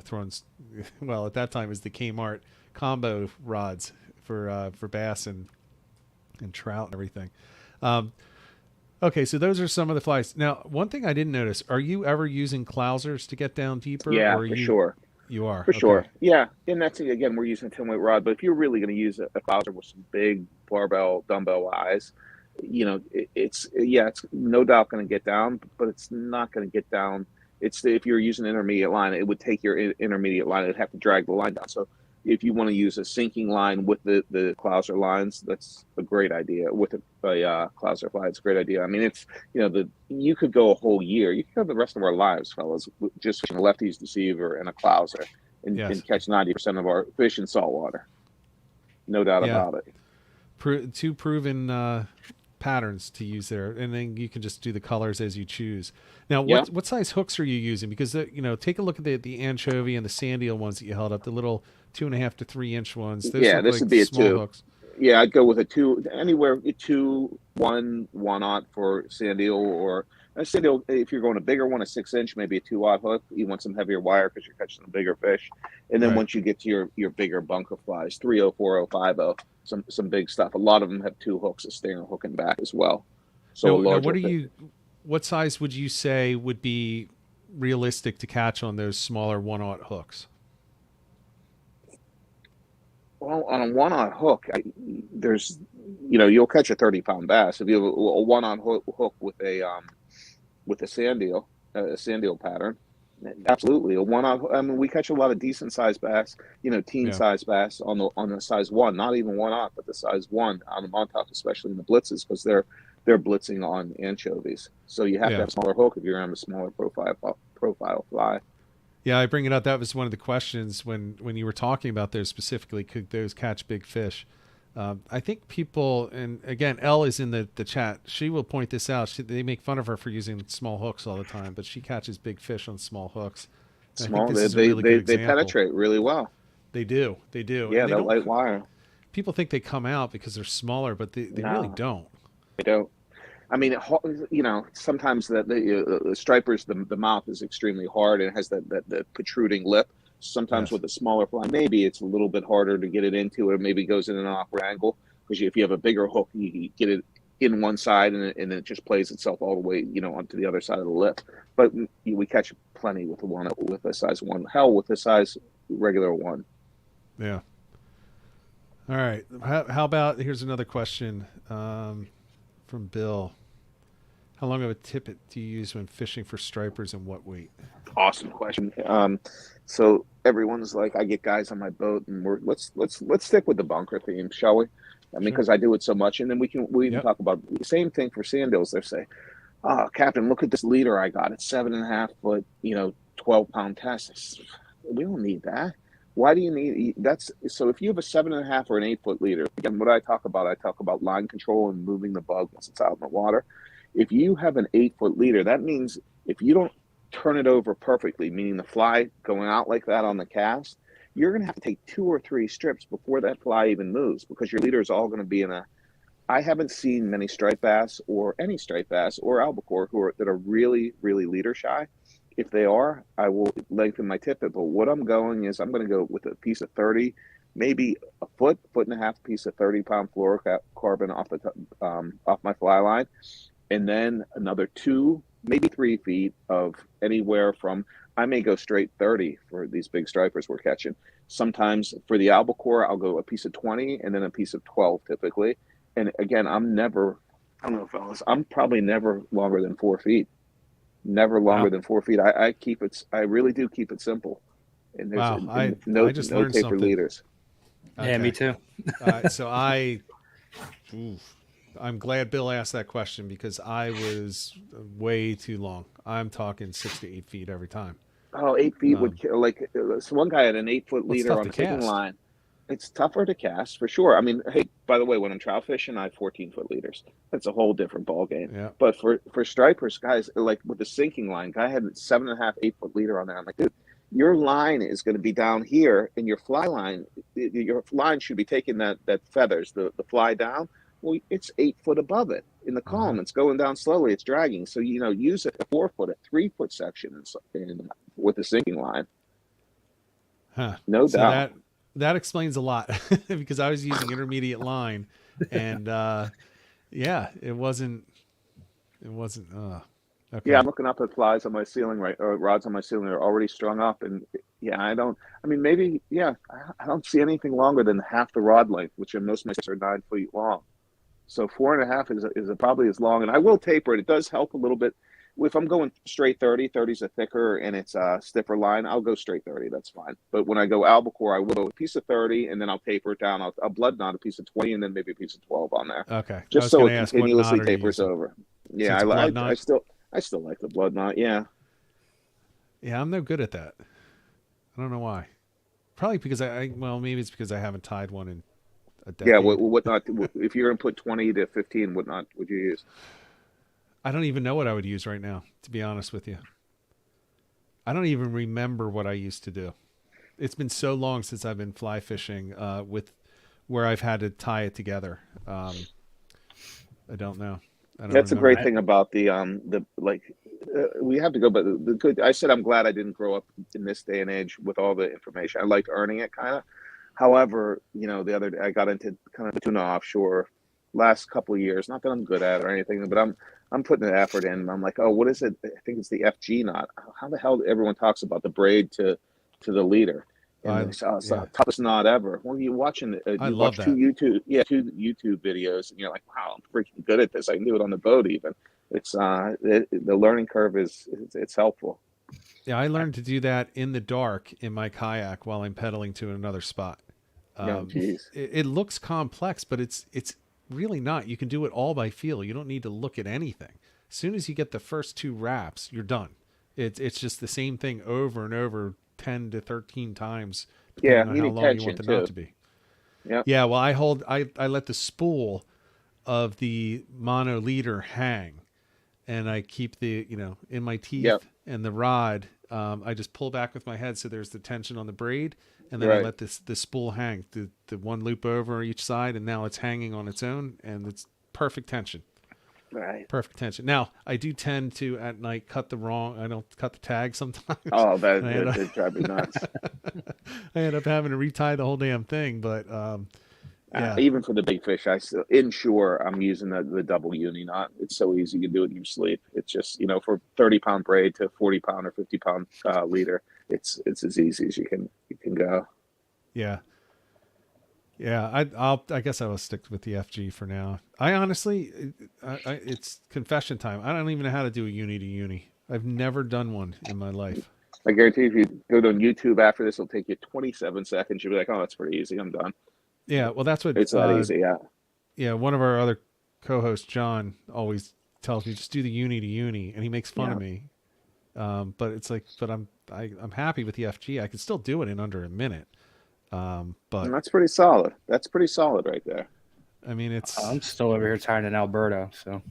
throwing, well, at that time it was the Kmart combo rods for bass and trout and everything. Okay, so those are some of the flies. Now, one thing I didn't notice, are you ever using clousers to get down deeper? Yeah, for sure. You are? For sure. Yeah, and that's, again, we're using a 10-weight rod, but if you're really going to use a clouser with some big barbell, dumbbell eyes, it's no doubt going to get down, but it's not going to get down. If you're using an intermediate line, it would take your intermediate line, it'd have to drag the line down. So if you want to use a sinking line with the clouser lines, that's a great idea. With a clouser fly, it's a great idea. I mean, it's, you could go a whole year. You could go the rest of our lives, fellas, just fishing a lefties deceiver and a clouser and catch 90% of our fish in saltwater. No doubt about it. Two proven patterns to use there, and then you can just do the colors as you choose. Now, what size hooks are you using? Because take a look at the anchovy and the sand eel ones that you held up, the little 2.5 to 3 inch ones. Those this like would be a small 2. Hooks. Yeah, I'd go with a 2, anywhere 2, 1/0 for sand eel, or a sand eel. If you're going a bigger one, a 6-inch, maybe a 2/0 hook. You want some heavier wire because you're catching a bigger fish. And then once you get to your bigger bunker flies, 3/0, 4/0, 5/0, some big stuff. A lot of them have 2 hooks, a stinger hook and back as well. So what size would you say would be realistic to catch on those smaller 1/0 hooks? Well, on a 1/0 hook, you'll catch a 30-pound bass if you have a 1/0 hook with a sand eel pattern. Absolutely, a 1/0. I mean, we catch a lot of decent sized bass, size bass on the size 1, not even 1/0, but the size 1 on the Montauk, especially in the blitzes, because they're blitzing on anchovies. So you have to have a smaller hook if you're on a smaller profile fly. Yeah, I bring it up. That was one of the questions when you were talking about those specifically. Could those catch big fish? I think people, and again, Elle is in the chat. She will point this out. They make fun of her for using small hooks all the time, but she catches big fish on small hooks. They penetrate really well. They do. Yeah, they're light wire. People think they come out because they're smaller, but they really don't. They don't. I mean, sometimes the stripers, the mouth is extremely hard and it has that protruding lip. Sometimes with a smaller fly, maybe it's a little bit harder to get it into, or maybe goes in an awkward angle, because if you have a bigger hook, you get it in one side and it just plays itself all the way, onto the other side of the lip. But we catch plenty with a size 1. Hell, with a size regular 1. Yeah. All right. How about, here's another question from Bill. How long of a tippet do you use when fishing for stripers, and what weight? Awesome question. So everyone's like, I get guys on my boat, and let's stick with the bunker theme, shall we? I mean, because I do it so much, and then we can talk about the same thing for sand eels. They say, "Oh, Captain, look at this leader I got. It's 7.5 foot, 12-pound test." We don't need that. Why do you need that's? So if you have a 7.5 or an 8-foot leader, again, what I talk about line control and moving the bug once it's out in the water. If you have an 8-foot leader, that means if you don't turn it over perfectly, meaning the fly going out like that on the cast, you're going to have to take 2 or 3 strips before that fly even moves, because your leader is all going to be in a. I haven't seen many striped bass or any striped bass or albacore that are really, really leader shy. If they are, I will lengthen my tippet. But what I'm going to go with a piece of 30, maybe a foot and a half piece of 30-pound fluorocarbon off my fly line. And then another 2, maybe 3 feet of anywhere from, I may go straight 30 for these big stripers we're catching. Sometimes for the albacore, I'll go a piece of 20 and then a piece of 12 typically. And again, I don't know, fellas, I'm probably never longer than 4 feet. Never longer than 4 feet. I really do keep it simple. And there's I just learned taper something. Leaders. Okay. Yeah, me too. I'm glad Bill asked that question, because I was way too long. I'm talking 6 to 8 feet every time. Oh, 8 feet would kill. So one guy had an 8-foot leader on the fishing line. It's tougher to cast for sure. I mean, hey, by the way, when I'm trout fishing, I have 14-foot leaders. That's a whole different ball game. Yeah. But for stripers, guys, like with the sinking line, guy had 7.5, 8-foot leader on there. I'm like, dude, your line is going to be down here, and your fly line, your line should be taking that feathers, the fly down. Well, it's 8 foot above it in the column. It's going down slowly. It's dragging. So use a 4-foot, a 3-foot section with the sinking line. Huh. No doubt. That explains a lot because I was using intermediate line, and it wasn't. Okay. Yeah, I'm looking up at flies on my ceiling, or rods on my ceiling are already strung up, and I don't see anything longer than half the rod length, which most of my are 9 feet long. So 4.5 is probably as long, and I will taper it. It does help a little bit. If I'm going straight 30's a thicker and it's a stiffer line, I'll go straight 30. That's fine. But when I go albacore, I will go a piece of 30 and then I'll taper it down. I'll blood knot a piece of 20 and then maybe a piece of 12 on there. Okay. Just so it continuously tapers over. Yeah, I still like the blood knot. Yeah. Yeah, I'm no good at that. I don't know why. Probably because maybe it's because I haven't tied one in a decade. Yeah. What knot? If you're going to put 20 to 15, what knot would you use? I don't even know what I would use right now, to be honest with you. I don't even remember what I used to do. It's been so long since I've been fly fishing with where I've had to tie it together. I don't know. That's a great thing about we have to go, but the good. I said I'm glad I didn't grow up in this day and age with all the information. I liked earning it, kind of. However, the other day I got into kind of the tuna offshore last couple of years. Not that I'm good at it or anything, but I'm putting the effort in. I'm like, oh, what is it? I think it's the FG knot. How the hell everyone talks about the braid to the leader? And it's the toughest knot ever. Well, you're watching you watch two YouTube videos, and you're like, wow, I'm freaking good at this. I can do it on the boat even. It's the learning curve it's helpful. Yeah, I learned to do that in the dark in my kayak while I'm pedaling to another spot. It looks complex, but it's really not. You can do it all by feel. You don't need to look at anything. As soon as you get the first 2 wraps, you're done. It's just the same thing over and over 10 to 13 times. Yeah, on how long you want the knot to be. Yeah. Yeah. Well, I let the spool of the mono leader hang, and I keep the in my teeth and the rod. I just pull back with my head so there's the tension on the braid, and then I let the spool hang, the one loop over each side, and now it's hanging on its own, and it's perfect tension. Right. Perfect tension. Now, I do tend to at night I don't cut the tag sometimes. Oh, that drive me nuts. I end up having to retie the whole damn thing, but even for the big fish, inshore I'm using the double uni knot. It's so easy. You can do it in your sleep. It's just for 30-pound braid to 40-pound or 50-pound leader, it's as easy as you can go. Yeah. Yeah, I guess I will stick with the FG for now. I honestly, it's confession time. I don't even know how to do a uni to uni. I've never done one in my life. I guarantee if you go to YouTube after this, it'll take you 27 seconds. You'll be like, oh, that's pretty easy. I'm done. Yeah, well, that's what it's that easy. Yeah. Yeah, one of our other co-hosts, John, always tells me just do the uni to uni, and he makes fun of me. But it's like, I'm happy with the FG. I can still do it in under a minute. But and that's pretty solid. That's pretty solid right there. I mean, I'm still over here tying in Alberto. So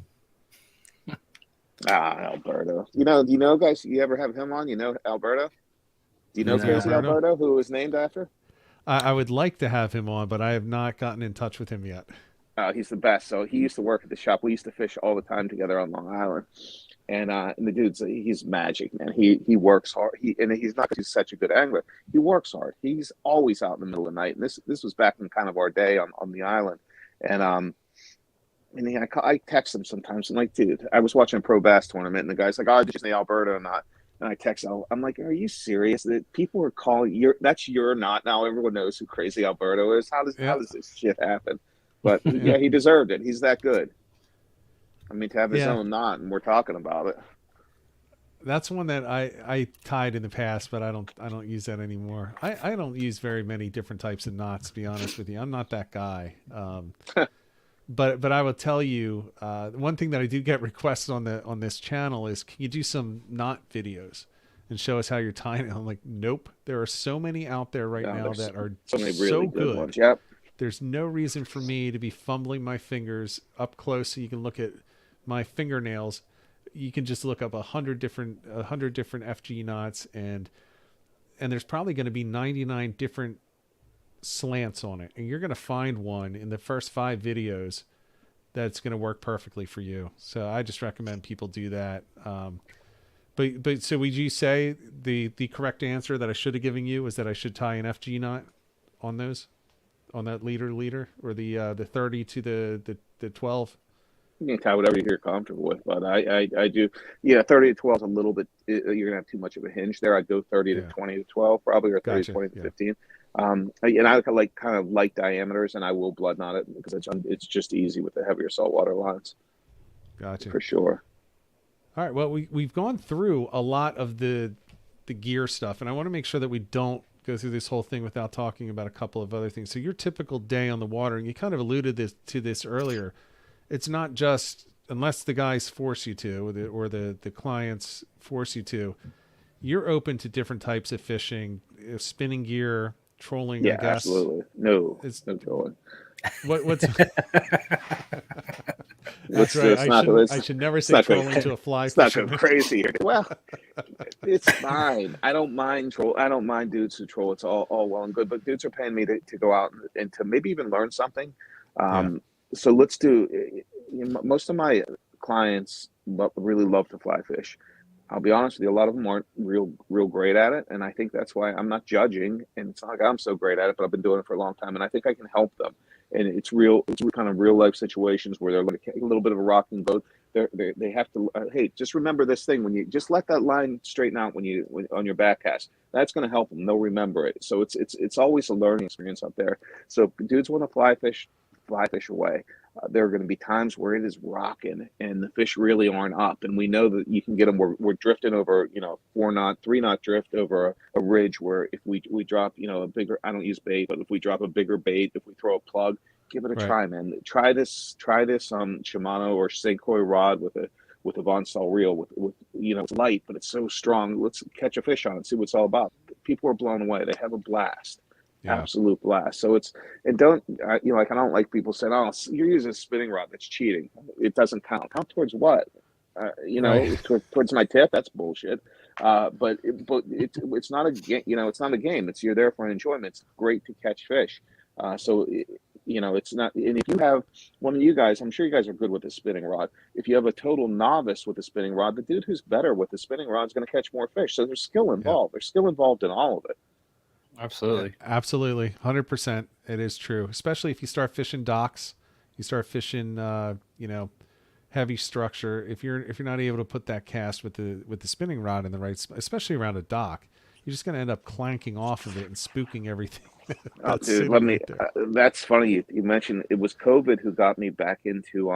Alberto. Do you know, guys? You ever have him on? Alberto? Do you know Crazy Alberto, who was named after? I would like to have him on, but I have not gotten in touch with him yet. He's the best. So he used to work at the shop. We used to fish all the time together on Long Island. And the dude's he's magic, man. He works hard. He's not because he's such a good angler. He works hard. He's always out in the middle of the night. And this was back in kind of our day on the island. And I text him sometimes. I'm like, dude, I was watching a pro bass tournament, and the guy's like, oh, just the Alberta or not. And I text him. I'm like, are you serious? That people are calling that's your knot now. Everyone knows who Crazy Alberto is. How does this shit happen? But yeah, he deserved it. He's that good. I mean, to have his own knot, and we're talking about it. That's one that I tied in the past, but I don't use that anymore. I don't use very many different types of knots, to be honest with you. I'm not that guy. But I will tell you, one thing that I do get requests on this channel is, can you do some knot videos? and show us how you're tying it. I'm like, nope. There are so many out there right now that are so many really so good good. ones. Yep. There's no reason for me to be fumbling my fingers up close so you can look at my fingernails. You can just look up 100 different FG knots, and there's probably going to be 99 different slants on it, and you're going to find one in the first 5 videos that's going to work perfectly for you. So I just recommend people do that. But so would you say the correct answer that I should have given you was that I should tie an FG knot on those, on that leader, or the 30 to the 12? You can tie whatever you're comfortable with, but I do. Yeah, 30 to 12 is a little bit. You're gonna have too much of a hinge there. I'd go 30 to 20 to 12 probably, or 30 to 20 to 15. And I like kind of light diameters, and I will blood knot it because it's just easy with the heavier saltwater lines. Gotcha. For sure. All right. Well, we've gone through a lot of the gear stuff, and I want to make sure that we don't go through this whole thing without talking about a couple of other things. So your typical day on the water, and you kind of alluded to this earlier. It's not just, unless the guys force you to, or the clients force you to, you're open to different types of fishing, spinning gear, trolling. Yeah, I guess. Absolutely. No trolling. What's that's right. I should never say trolling to a fly fisherman. It's fisherman. not going crazy here. Well, it's fine. I don't mind dudes who troll. It's all well and good, but dudes are paying me to go out and to maybe even learn something. So let's do. Most of my clients really love to fly fish. I'll be honest with you, a lot of them aren't real great at it, and I think that's why I'm not judging. And it's not like I'm so great at it, but I've been doing it for a long time, and I think I can help them. And it's kind of real life situations where they're like a little bit of a rocking boat. They have to. Hey, just remember this thing when you just let that line straighten out when on your back cast. That's going to help them. They'll remember it. So it's always a learning experience out there. So if dudes want to fly fish away. There are going to be times where it is rocking and the fish really aren't up, and we know that you can get them. We're drifting over, 4-knot, 3-knot drift over a ridge where if we drop, a bigger. I don't use bait, but if we drop a bigger bait, if we throw a plug, give it a try, man. Try this Shimano or St. Croix rod with a Von Sol reel with it's light, but it's so strong. Let's catch a fish on it, see what it's all about. People are blown away. They have a blast. Yeah. Absolute blast. So I don't like people saying, "Oh, you're using a spinning rod. That's cheating. It doesn't count." Count towards what? Towards my tip. That's bullshit. But it's not a game. It's not a game. You're there for an enjoyment. It's great to catch fish. It's not. And if you have one of you guys, I'm sure you guys are good with the spinning rod. If you have a total novice with the spinning rod, the dude who's better with the spinning rod is going to catch more fish. So there's skill involved. There's skill involved in all of it. Absolutely. Absolutely. 100%. It is true. Especially if you start fishing docks, you start fishing, heavy structure. If you're not able to put that cast with the spinning rod in the right spot, especially around a dock, you're just going to end up clanking off of it and spooking everything. Oh, dude, that's funny. You mentioned it was COVID who got me back into,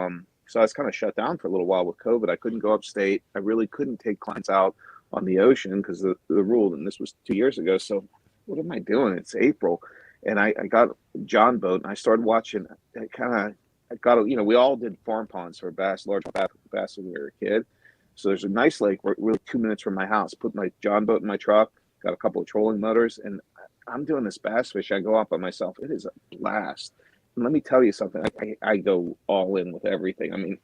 so I was kind of shut down for a little while with COVID. I couldn't go upstate. I really couldn't take clients out on the ocean because the rule, and this was 2 years ago. So what am I doing? It's April. And I got a John boat and I started watching. We all did farm ponds for large bass when we were a kid. So there's a nice lake really 2 minutes from my house. Put my John boat in my truck, got a couple of trolling motors, and I'm doing this bass fish. I go out by myself. It is a blast. And let me tell you something. I go all in with everything. I mean,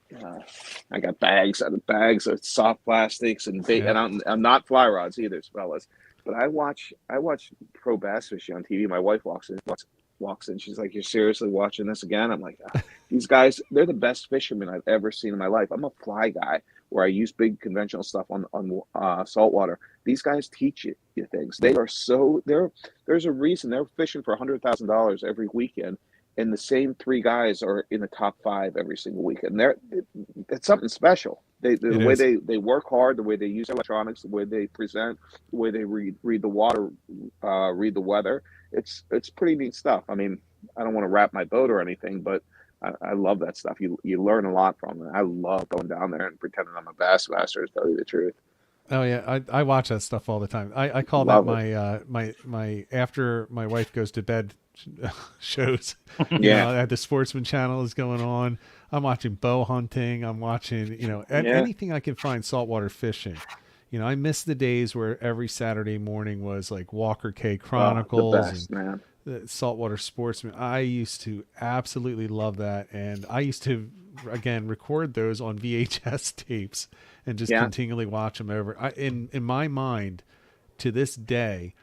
I got bags of soft plastics and bait, and I'm not fly rods either, fellas. But I watch pro bass fishing on TV. My wife walks in. She's like, "You're seriously watching this again?" I'm like, "These guys, they're the best fishermen I've ever seen in my life. I'm a fly guy where I use big conventional stuff on saltwater. These guys teach you things. They are there's a reason they're fishing for $100,000 every weekend, and the same 3 guys are in the top 5 every single weekend. It's something special. The way they work hard, the way they use electronics, the way they present, the way they read the water, read the weather. It's pretty neat stuff. I mean, I don't want to wrap my boat or anything, but I love that stuff. You learn a lot from it. I love going down there and pretending I'm a bass master, to tell you the truth. Oh yeah, I watch that stuff all the time. I call that my after my wife goes to bed shows. The Sportsman Channel is going on. I'm watching bow hunting. I'm watching, anything I can find saltwater fishing. You know, I miss the days where every Saturday morning was like Walker K Chronicles the best, man. The Saltwater Sportsman. I used to absolutely love that, and I used to again record those on VHS tapes and just continually watch them over. In my mind, to this day,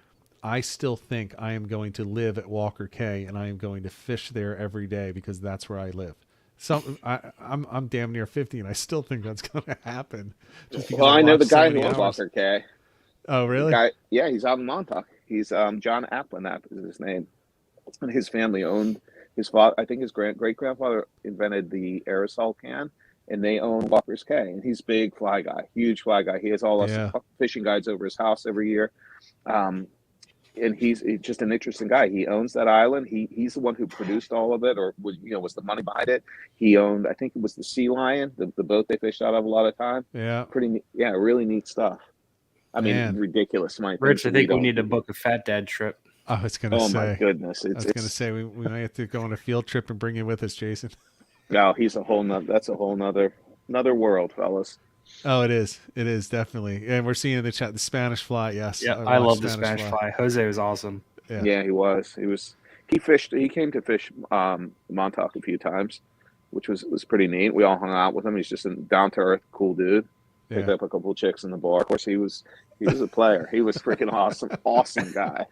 I still think I am going to live at Walker K, and I am going to fish there every day because that's where I live. I'm damn near 50, and I still think that's going to happen. Well, I know the guy who owns Walker K. Oh, really? Yeah, he's out in Montauk. He's John Applin, is his name, and his family owned his father. I think his great grandfather invented the aerosol can, and they own Walker's K. And he's a big fly guy, huge fly guy. He has all us fishing guides over his house every year. And he's just an interesting guy. He owns that island. He's the one who produced all of it, or was the money behind it. He owned, I think it was the Sea Lion, the boat they fished out of a lot of time. Yeah, really neat stuff. I mean, ridiculous. Rich, I think we need to book a Fat Dad trip. I was going to say. Oh my goodness! I was going to say we might have to go on a field trip and bring you with us, Jason. No, he's that's a whole nother world, fellas. Oh, it is. It is definitely. And we're seeing in the chat the Spanish fly. Yes. Yeah, I love the Spanish fly. Jose was awesome. Yeah, he was. He fished. He came to fish Montauk a few times, which was pretty neat. We all hung out with him. He's just a down to earth, cool dude. Picked up a couple of chicks in the bar. Of course, he was a player. He was freaking awesome. Awesome guy.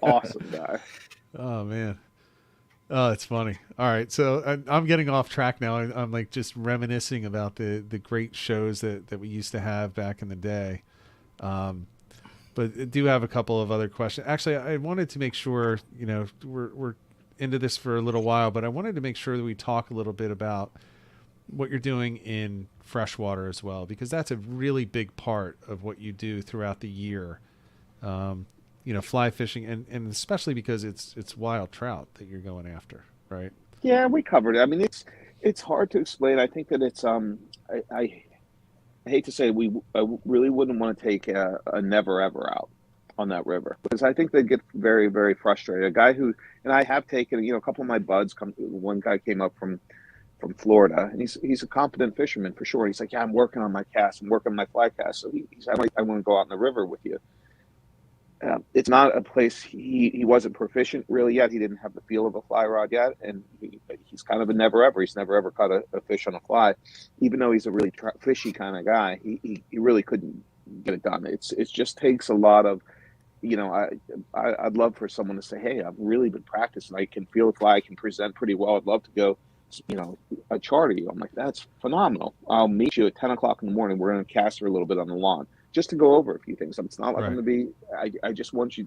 Awesome guy. Oh man. Oh, it's funny. All right, so I'm getting off track now. I'm like just reminiscing about the great shows that we used to have back in the day. But I do have a couple of other questions. Actually, I wanted to make sure, we're into this for a little while, but I wanted to make sure that we talk a little bit about what you're doing in freshwater as well, because that's a really big part of what you do throughout the year. Fly fishing, and especially because it's wild trout that you're going after, right? Yeah, we covered it. I mean, it's hard to explain. I think that it's I hate to say I really wouldn't want to take a never ever out on that river, because I think they get very, very frustrated. A guy who, and I have taken, a couple of my buds one guy came up from Florida, and he's a competent fisherman for sure. He's like, yeah, I'm working on my cast, I'm working on my fly cast. So he's I want to go out in the river with you. It's not a place he wasn't proficient really yet. He didn't have the feel of a fly rod yet, and he's kind of a never ever. He's never ever caught a fish on a fly, even though he's a really fishy kind of guy. He really couldn't get it done. It just takes a lot of, I'd love for someone to say, hey, I've really been practicing. I can feel the fly. I can present pretty well. I'd love to go, a charter you. I'm like, that's phenomenal. I'll meet you at 10 o'clock in the morning. We're going to cast her a little bit on the lawn, just to go over a few things. It's not like I'm going to be, I just want you,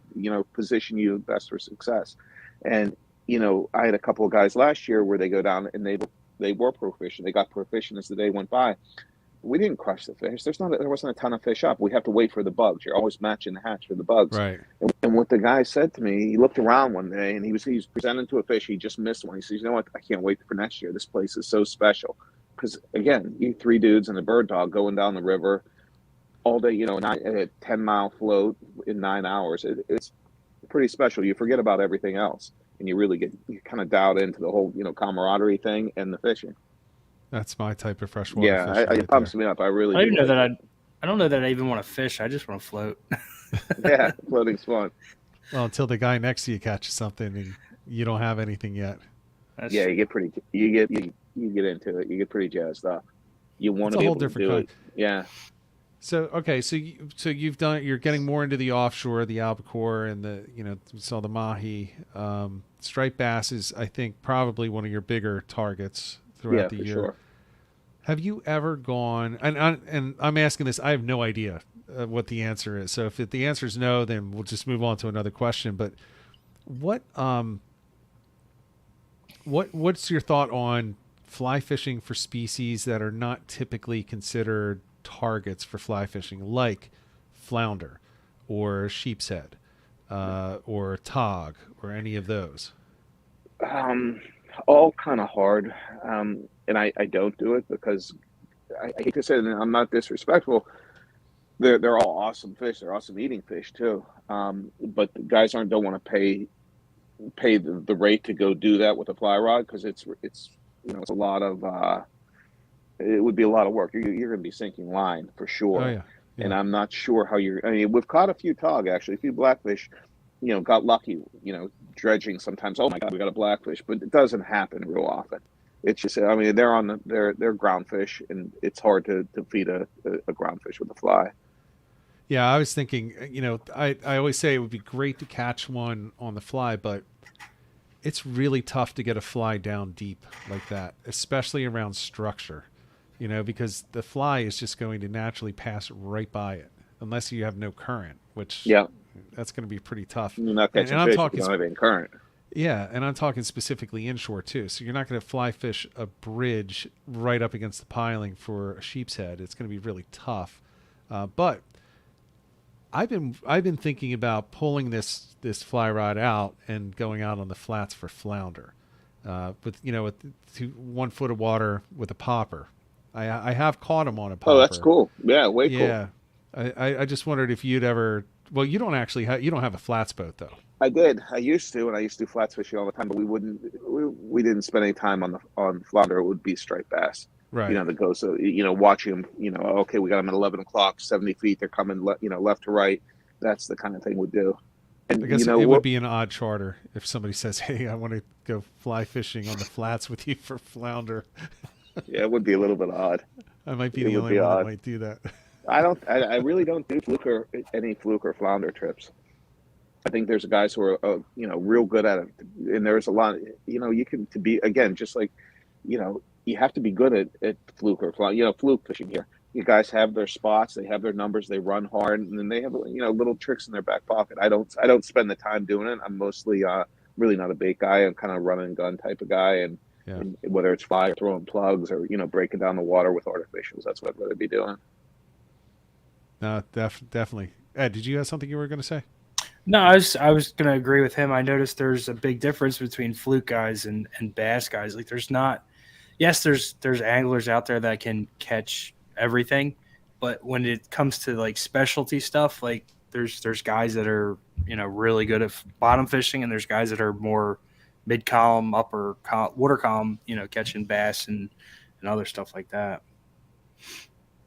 position you best for success. And, I had a couple of guys last year where they go down and they were proficient. They got proficient as the day went by. We didn't crush the fish. There wasn't a ton of fish up. We have to wait for the bugs. You're always matching the hatch for the bugs. Right. And what the guy said to me, he looked around one day and he was presenting to a fish. He just missed one. He says, you know what? I can't wait for next year. This place is so special. Because again, you 3 dudes and a bird dog going down the river all day, a 10-mile float in 9 hours. It's pretty special. You forget about everything else, and you kind of dialed into the whole, camaraderie thing and the fishing. That's my type of freshwater. Yeah, fishing it pumps me up. I really. I don't know that I don't know that I even want to fish. I just want to float. Yeah, floating's fun. Well, until the guy next to you catches something and you don't have anything yet. You get into it. You get pretty jazzed up. You want to be able to do it. Yeah. So you've done. You're getting more into the offshore, the Albacore, and we saw the Mahi. Striped bass is, I think, probably one of your bigger targets throughout the year. Sure. Have you ever gone? And I'm asking this. I have no idea what the answer is. So if the answer is no, then we'll just move on to another question. But what's your thought on fly fishing for species that are not typically considered targets for fly fishing, like flounder or sheep's head or tog or any of those? All kind of hard, and I don't do it because I hate to say it, and I'm not disrespectful. They're all awesome fish. They're awesome eating fish too. But the guys don't want to pay the rate to go do that with a fly rod, because it's a lot of it would be a lot of work. You're going to be sinking line for sure. Oh, yeah. And I'm not sure how you're. I mean, we've caught a few tog actually, a few blackfish. Got lucky. Dredging sometimes. Oh my God, we got a blackfish, but it doesn't happen real often. It's just, I mean, they're ground fish, and it's hard to feed a ground fish with a fly. Yeah, I was thinking, I always say it would be great to catch one on the fly, but it's really tough to get a fly down deep like that, especially around structure, because the fly is just going to naturally pass right by it unless you have no current, which that's going to be pretty tough. You're not catching and fish I'm talking if you don't have any current. Yeah, and I'm talking specifically inshore too. So you're not going to fly fish a bridge right up against the piling for a sheep's head. It's going to be really tough. But I've been thinking about pulling this fly rod out and going out on the flats for flounder, with 1 foot of water with a popper. I have caught them on a popper. Oh, that's cool. Yeah, way cool. Yeah, I just wondered if you'd ever. Well, you don't actually you don't have a flats boat though. I did. I used to, and I used to do flats fishing all the time. But we didn't spend any time on flounder. It would be striped bass. Right. That goes. So watching them. Okay, we got them at 11 o'clock, 70 feet. They're coming. Left to right. That's the kind of thing we do. And I guess it would be an odd charter if somebody says, "Hey, I want to go fly fishing on the flats with you for flounder." Yeah, it would be a little bit odd. I might be the only one that might do that. I really don't do any fluke or flounder trips. I think there's guys who are real good at it, and there's a lot. You can just like you have to be good at fluke or flounder. Fluke fishing here. You guys have their spots, they have their numbers, they run hard, and then they have little tricks in their back pocket. I don't spend the time doing it. I'm mostly really not a bait guy. I'm kind of run and gun type of guy, and whether it's fly or throwing plugs or breaking down the water with artificials, that's what I'd rather be doing. No, definitely. Ed, did you have something you were going to say? No, I was going to agree with him. I noticed there's a big difference between fluke guys and bass guys. Like there's anglers out there that can catch everything, but when it comes to like specialty stuff, like there's guys that are really good at bottom fishing, and there's guys that are more mid column, upper water column, catching bass and other stuff like that.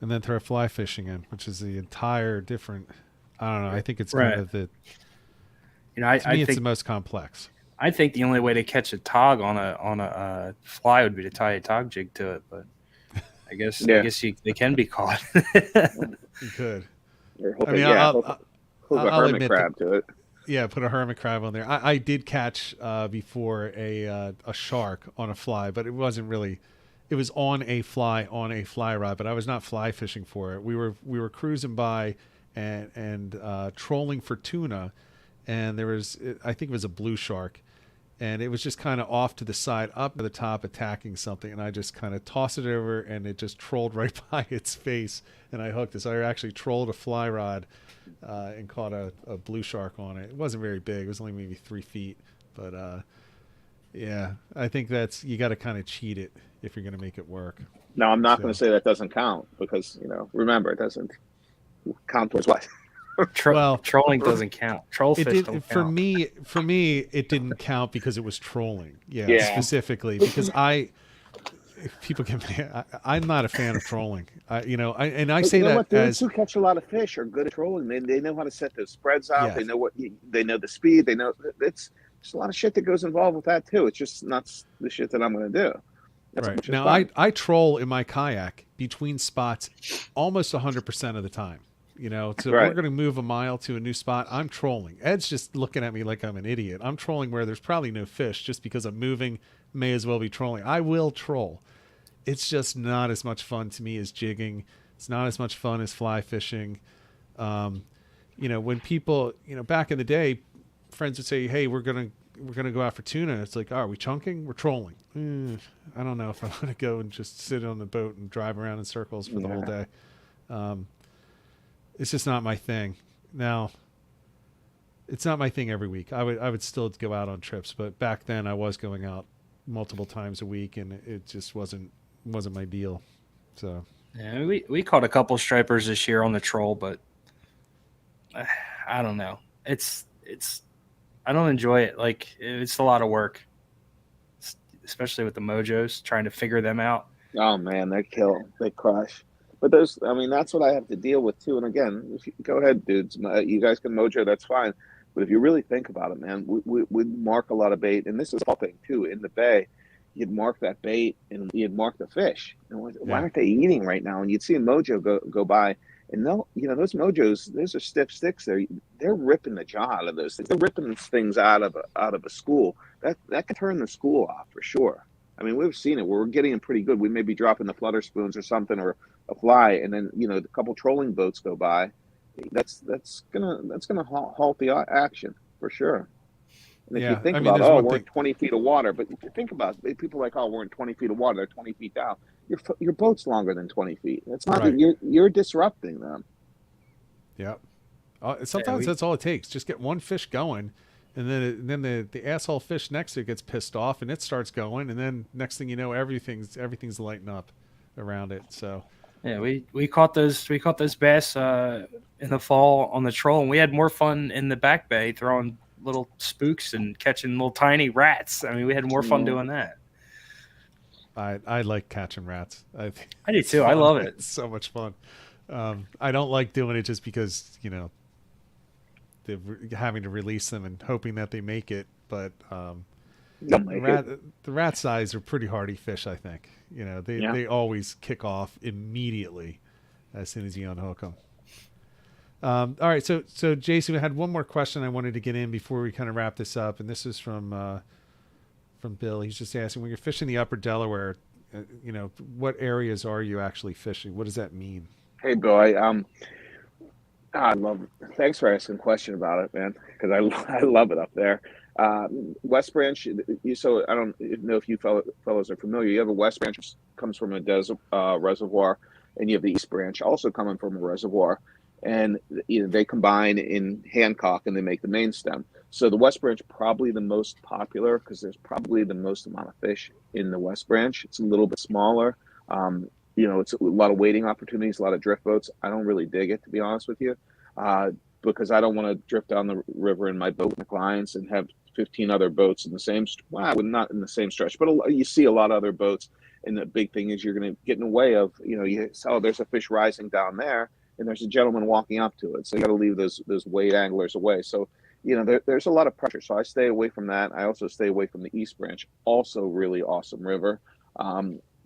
And then throw fly fishing in, which is the entire different. I don't know. I think it's kind of the. I think it's the most complex. I think the only way to catch a tog on a fly would be to tie a tog jig to it, but I guess they can be caught. You could. Hook a hermit crab to it. Yeah, put a hermit crab on there. I did catch before a shark on a fly, but it wasn't really. It was on a fly rod, but I was not fly fishing for it. We were cruising by and trolling for tuna, and I think it was a blue shark, and it was just kind of off to the side, up to the top, attacking something, and I just kind of tossed it over, and it just trolled right by its face, and I hooked it. So I actually trolled a fly rod and caught a blue shark on it. It wasn't very big. It was only maybe 3 feet, but yeah, I think you got to kind of cheat it if you're going to make it work. No, I'm not going to say that doesn't count because, remember, it doesn't count towards what? Trolling doesn't count. Troll fish don't count. For me, it didn't count because it was trolling. Yeah. Specifically because people can. I'm not a fan of trolling. I say that those who catch a lot of fish are good at trolling. They know how to set those spreads out. Yes. They know the speed. They know it's a lot of shit that goes involved with that too. It's just not the shit that I'm going to do. Right. Now, I troll in my kayak between spots almost 100% of the time. So we're going to move a mile to a new spot. I'm trolling. Ed's just looking at me like I'm an idiot. I'm trolling where there's probably no fish just because I'm moving. May as well be trolling. I will troll. It's just not as much fun to me as jigging. It's not as much fun as fly fishing. When people, back in the day, friends would say, "Hey, we're gonna go out for tuna." It's like, are we chunking? We're trolling. I don't know if I want to go and just sit on the boat and drive around in circles for the whole day. It's just not my thing. Now, it's not my thing every week. I would still go out on trips, but back then I was going out multiple times a week, and it just wasn't my deal. So yeah, we caught a couple stripers this year on the troll, but I don't know. It's I don't enjoy it. Like it's a lot of work, especially with the mojos trying to figure them out. Oh man, they kill, they crush. But those, I mean, that's what I have to deal with too. And again, if you, go ahead, dudes. You guys can mojo, that's fine. But if you really think about it, man, we mark a lot of bait, and this is a thing too. In the bay, you'd mark that bait and you'd mark the fish. And why aren't they eating right now? And you'd see a mojo go by, and they'll, you know, those mojos, those are stiff sticks. They're ripping the jaw out of those things. They're ripping these things out of a school. That could turn the school off for sure. I mean, we've seen it. We're getting them pretty good. We may be dropping the flutter spoons or something, or a fly, and then, you know, a couple trolling boats go by. That's gonna halt the action for sure. And if you think about, we're in 20 feet of water, but if you think about it, people are like, oh, we're in 20 feet of water, they're 20 feet down. Your boat's longer than 20 feet. It's not that you're disrupting them. Yeah. Sometimes that's all it takes. Just get one fish going, and then the asshole fish next to it gets pissed off, and it starts going, and then next thing you know, everything's lighting up around it. So yeah, we caught those bass in the fall on the troll, and we had more fun in the back bay throwing little spooks and catching little tiny rats. I mean, we had more fun doing that. I like catching rats. I do too. I love it. It's so much fun. I don't like doing it just because, you know, having to release them and hoping that they make it. But the rat size are pretty hardy fish, I think. You know, they always kick off immediately as soon as you unhook them. All right, so Jason, we had one more question I wanted to get in before we kind of wrap this up, and this is from Bill. He's just asking, when you're fishing the Upper Delaware, you know, what areas are you actually fishing? What does that mean? Hey, Bill, I love it. Thanks for asking a question about it, man, because I love it up there. West Branch, so I don't know if you fellows are familiar. You have a West Branch, which comes from a desert reservoir, and you have the East Branch also coming from a reservoir. And they combine in Hancock and they make the main stem. So the West Branch probably the most popular because there's probably the most amount of fish in the West Branch. It's a little bit smaller. You know, it's a lot of wading opportunities, a lot of drift boats. I don't really dig it, to be honest with you, because I don't want to drift down the river in my boat with clients and have 15 other boats in the same, not in the same stretch, but you see a lot of other boats. And the big thing is you're going to get in the way of, you know, there's a fish rising down there, and there's a gentleman walking up to it. So you got to leave those wade anglers away. So, you know, there's a lot of pressure. So I stay away from that. I also stay away from the East Branch. Also really awesome river.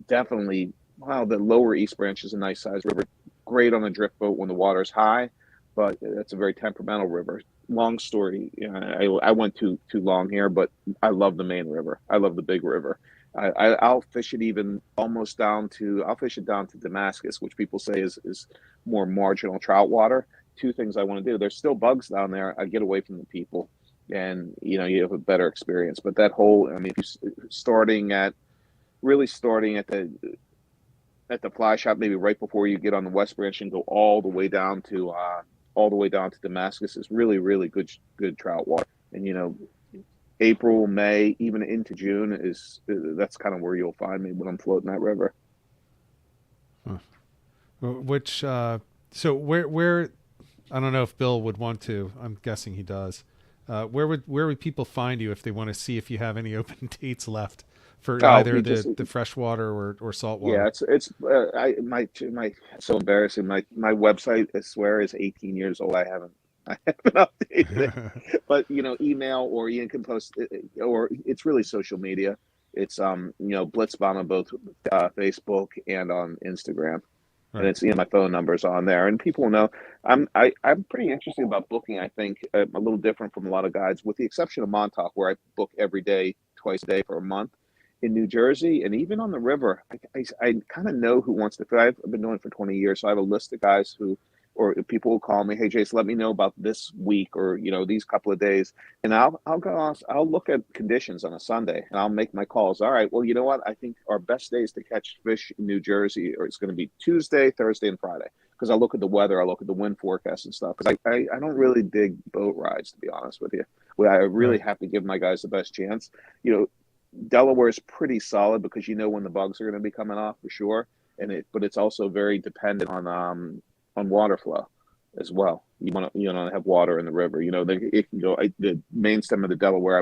Definitely, the lower East Branch is a nice sized river. Great on a drift boat when the water's high, but that's a very temperamental river. Long story. You know, I went too long here, but I love the main river. I love the big river. I'll fish it even almost down to, I'll fish it down to Damascus, which people say is more marginal trout water. Two things I want to do. There's still bugs down there. I get away from the people, and, you know, you have a better experience. But that whole, I mean, if you're starting at the fly shop, maybe right before you get on the West Branch and go all the way down to Damascus, is really, really good trout water. And, you know, April, May, even into June that's kind of where you'll find me when I'm floating that river. Which so where I don't know if Bill would want to. I'm guessing he does. Where would people find you if they want to see if you have any open dates left for either the freshwater or saltwater? Yeah, it's so embarrassing. My website, I swear, is 18 years old. I haven't updated it. But, you know, email, or Ian can post it, or it's really social media. It's you know, Blitzbound on both Facebook and on Instagram. Right. And it's, you know, my phone number's on there, and people know I'm pretty interested about booking. I think I'm a little different from a lot of guides, with the exception of Montauk, where I book every day, twice a day for a month. In New Jersey and even on the river, I kind of know who wants to fish. I've been doing it for 20 years, so I have a list of guys or people will call me, hey, Jason, let me know about this week, or, you know, these couple of days. And I'll look at conditions on a Sunday, and I'll make my calls. All right, well, you know what? I think our best days to catch fish in New Jersey it's going to be Tuesday, Thursday, and Friday. Because I look at the weather, I look at the wind forecast and stuff. Because I don't really dig boat rides, to be honest with you. I really have to give my guys the best chance. You know, Delaware is pretty solid because you know when the bugs are going to be coming off for sure. But it's also very dependent on water flow as well. You want to have water in the river. You know, it can go. The main stem of the Delaware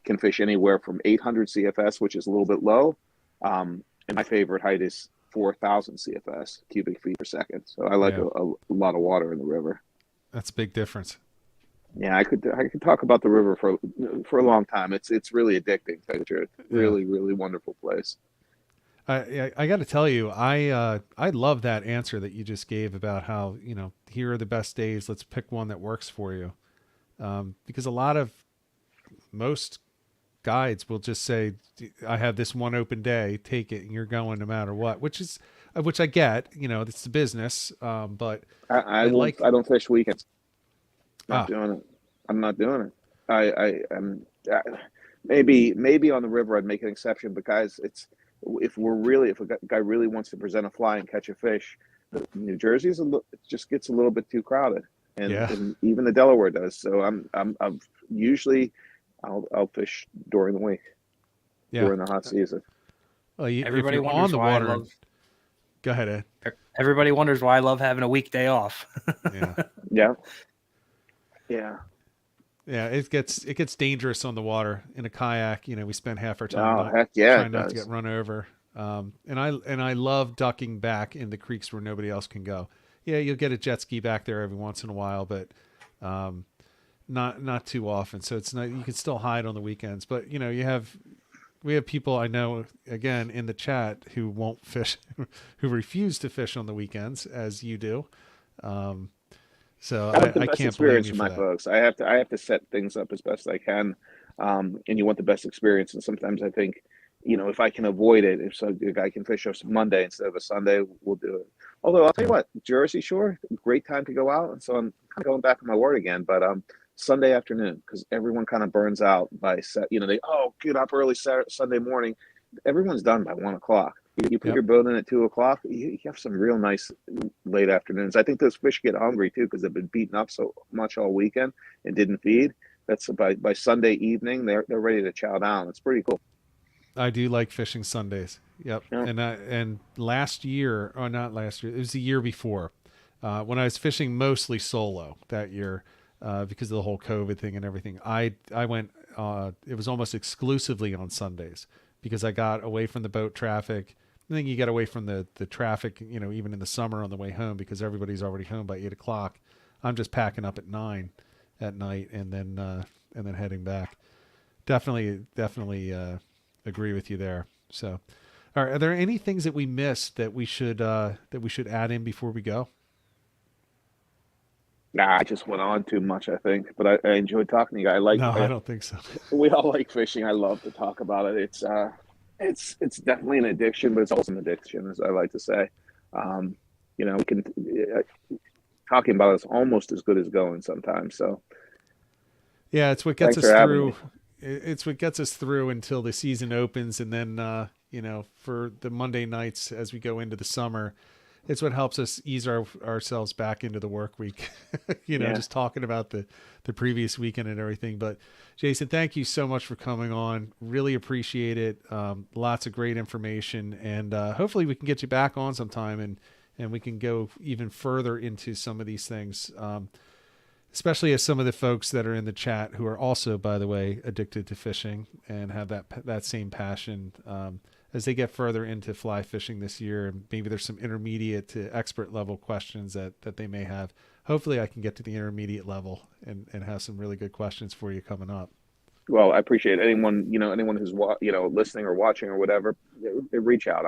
can fish anywhere from 800 CFS, which is a little bit low, and my favorite height is 4,000 CFS, cubic feet per second. So I like a lot of water in the river. That's a big difference. Yeah, I could talk about the river for a long time. It's really addicting. Really, really wonderful place. I got to tell you, I love that answer that you just gave about how, here are the best days. Let's pick one that works for you. Because most guides will just say, I have this one open day, take it, and you're going no matter what, which I get, it's the business. But I don't fish weekends. Doing it. I'm not doing it. Maybe on the river I'd make an exception, but guys, if a guy really wants to present a fly and catch a fish, New Jersey's just gets a little bit too crowded, and even the Delaware does. So I'm usually I'll fish during the week, during the hot season. Well, Everybody wonders why I love. Go ahead, Ed. Everybody wonders why I love having a weekday off. Yeah, it gets dangerous on the water in a kayak. We spend half our time trying not to get run over. And I love ducking back in the creeks where nobody else can go. Yeah, you'll get a jet ski back there every once in a while, but not too often. So it's not, you can still hide on the weekends, but we have people I know, again, in the chat who won't fish, who refuse to fish on the weekends, as you do. So I can't blame you for that. Folks. I have to set things up as best I can, and you want the best experience. And sometimes I think, if I can avoid it, if a guy can fish us Monday instead of a Sunday, we'll do it. Although I'll tell you what, Jersey Shore, great time to go out, and so I'm kind of going back on my word again. But Sunday afternoon, because everyone kind of burns out by they get up early Sunday morning. Everyone's done by 1 o'clock. You put your boat in at 2 o'clock, you have some real nice late afternoons. I think those fish get hungry too because they've been beaten up so much all weekend and didn't feed. That's by Sunday evening they're ready to chow down. It's pretty cool. I do like fishing Sundays. Yep. Yeah. And last year, or not last year, it was the year before, when I was fishing mostly solo that year, because of the whole COVID thing and everything. I went. It was almost exclusively on Sundays because I got away from the boat traffic. I think you get away from the traffic, even in the summer on the way home because everybody's already home by 8 o'clock. I'm just packing up at 9 at night and then heading back. Definitely agree with you there. So, all right, are there any things that we missed that we should add in before we go? Nah, I just went on too much, I think. But I enjoyed talking to you. I don't think so. We all like fishing. I love to talk about it. It's definitely an addiction, but it's also an addiction, as I like to say. We can talking about it's almost as good as going sometimes. So, yeah, it's what gets us through. It's what gets us through until the season opens, and then for the Monday nights as we go into the summer, it's what helps us ease ourselves back into the work week. Just talking about the previous weekend and everything. But Jason, thank you so much for coming on. Really appreciate it. Lots of great information, and hopefully we can get you back on sometime and we can go even further into some of these things. Especially as some of the folks that are in the chat who are also, by the way, addicted to fishing and have that same passion, as they get further into fly fishing this year, and maybe there's some intermediate to expert level questions that they may have. Hopefully I can get to the intermediate level and have some really good questions for you coming up. Well, I appreciate anyone who's listening or watching or whatever, reach out.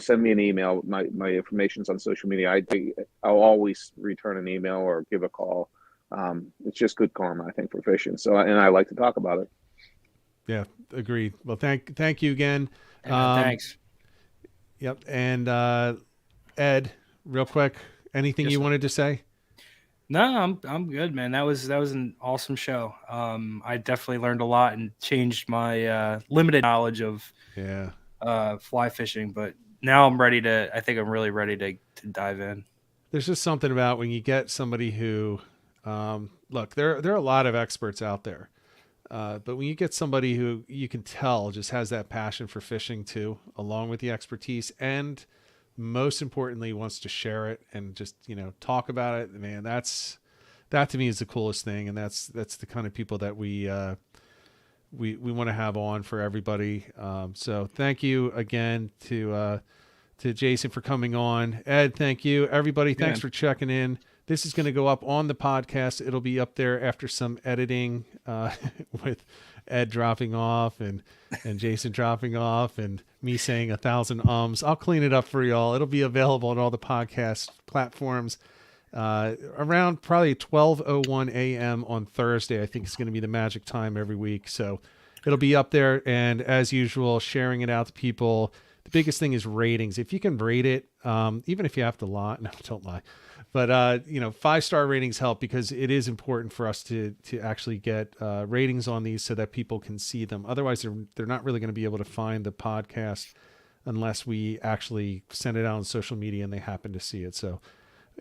Send me an email. My information's on social media. I'll always return an email or give a call. It's just good karma, I think, for fishing. So, and I like to talk about it. Yeah, agreed. Well, thank you again. Thanks. Yep. And Ed, real quick, anything you wanted to say? No, I'm good, man. That was an awesome show. I definitely learned a lot and changed my limited knowledge of fly fishing, but now I think I'm really ready to dive in. There's just something about when you get somebody who look, there are a lot of experts out there. But when you get somebody who you can tell just has that passion for fishing too, along with the expertise, and most importantly wants to share it and just, talk about it, man, that to me is the coolest thing. And that's the kind of people that we want to have on for everybody. So thank you again to to Jason for coming on. Ed, thank you. Everybody, thanks for checking in. This is going to go up on the podcast. It'll be up there after some editing with Ed dropping off and Jason dropping off and me saying 1,000 ums. I'll clean it up for y'all. It'll be available on all the podcast platforms around probably 12:01 a.m. on Thursday. I think it's going to be the magic time every week. So it'll be up there. And as usual, sharing it out to people. The biggest thing is ratings. If you can rate it, even if you have to lie, no, don't lie. But, 5-star ratings help because it is important for us to actually get ratings on these so that people can see them. Otherwise, they're not really going to be able to find the podcast unless we actually send it out on social media and they happen to see it. So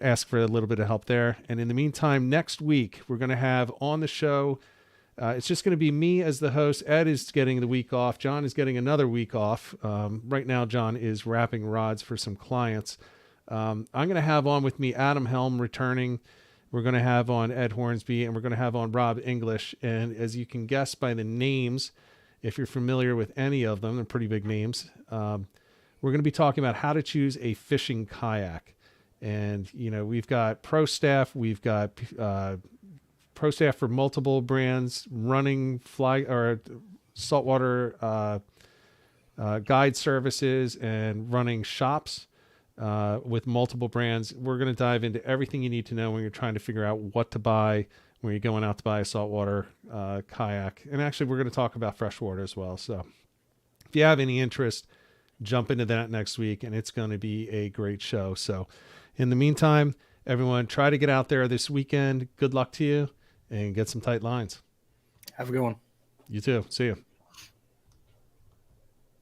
ask for a little bit of help there. And in the meantime, next week, we're going to have on the show, it's just going to be me as the host. Ed is getting the week off. John is getting another week off. Right now, John is wrapping rods for some clients. I'm going to have on with me Adam Helm returning. We're going to have on Ed Hornsby, and we're going to have on Rob English. And as you can guess by the names, if you're familiar with any of them, they're pretty big names. We're going to be talking about how to choose a fishing kayak. And, we've got pro staff. We've got pro staff for multiple brands, running saltwater guide services and running shops. With multiple brands. We're going to dive into everything you need to know when you're trying to figure out what to buy when you're going out to buy a saltwater kayak. And actually, we're going to talk about freshwater as well. So if you have any interest, jump into that next week, and it's going to be a great show. So in the meantime, everyone, try to get out there this weekend. Good luck to you, and get some tight lines. Have a good one. You too. See you.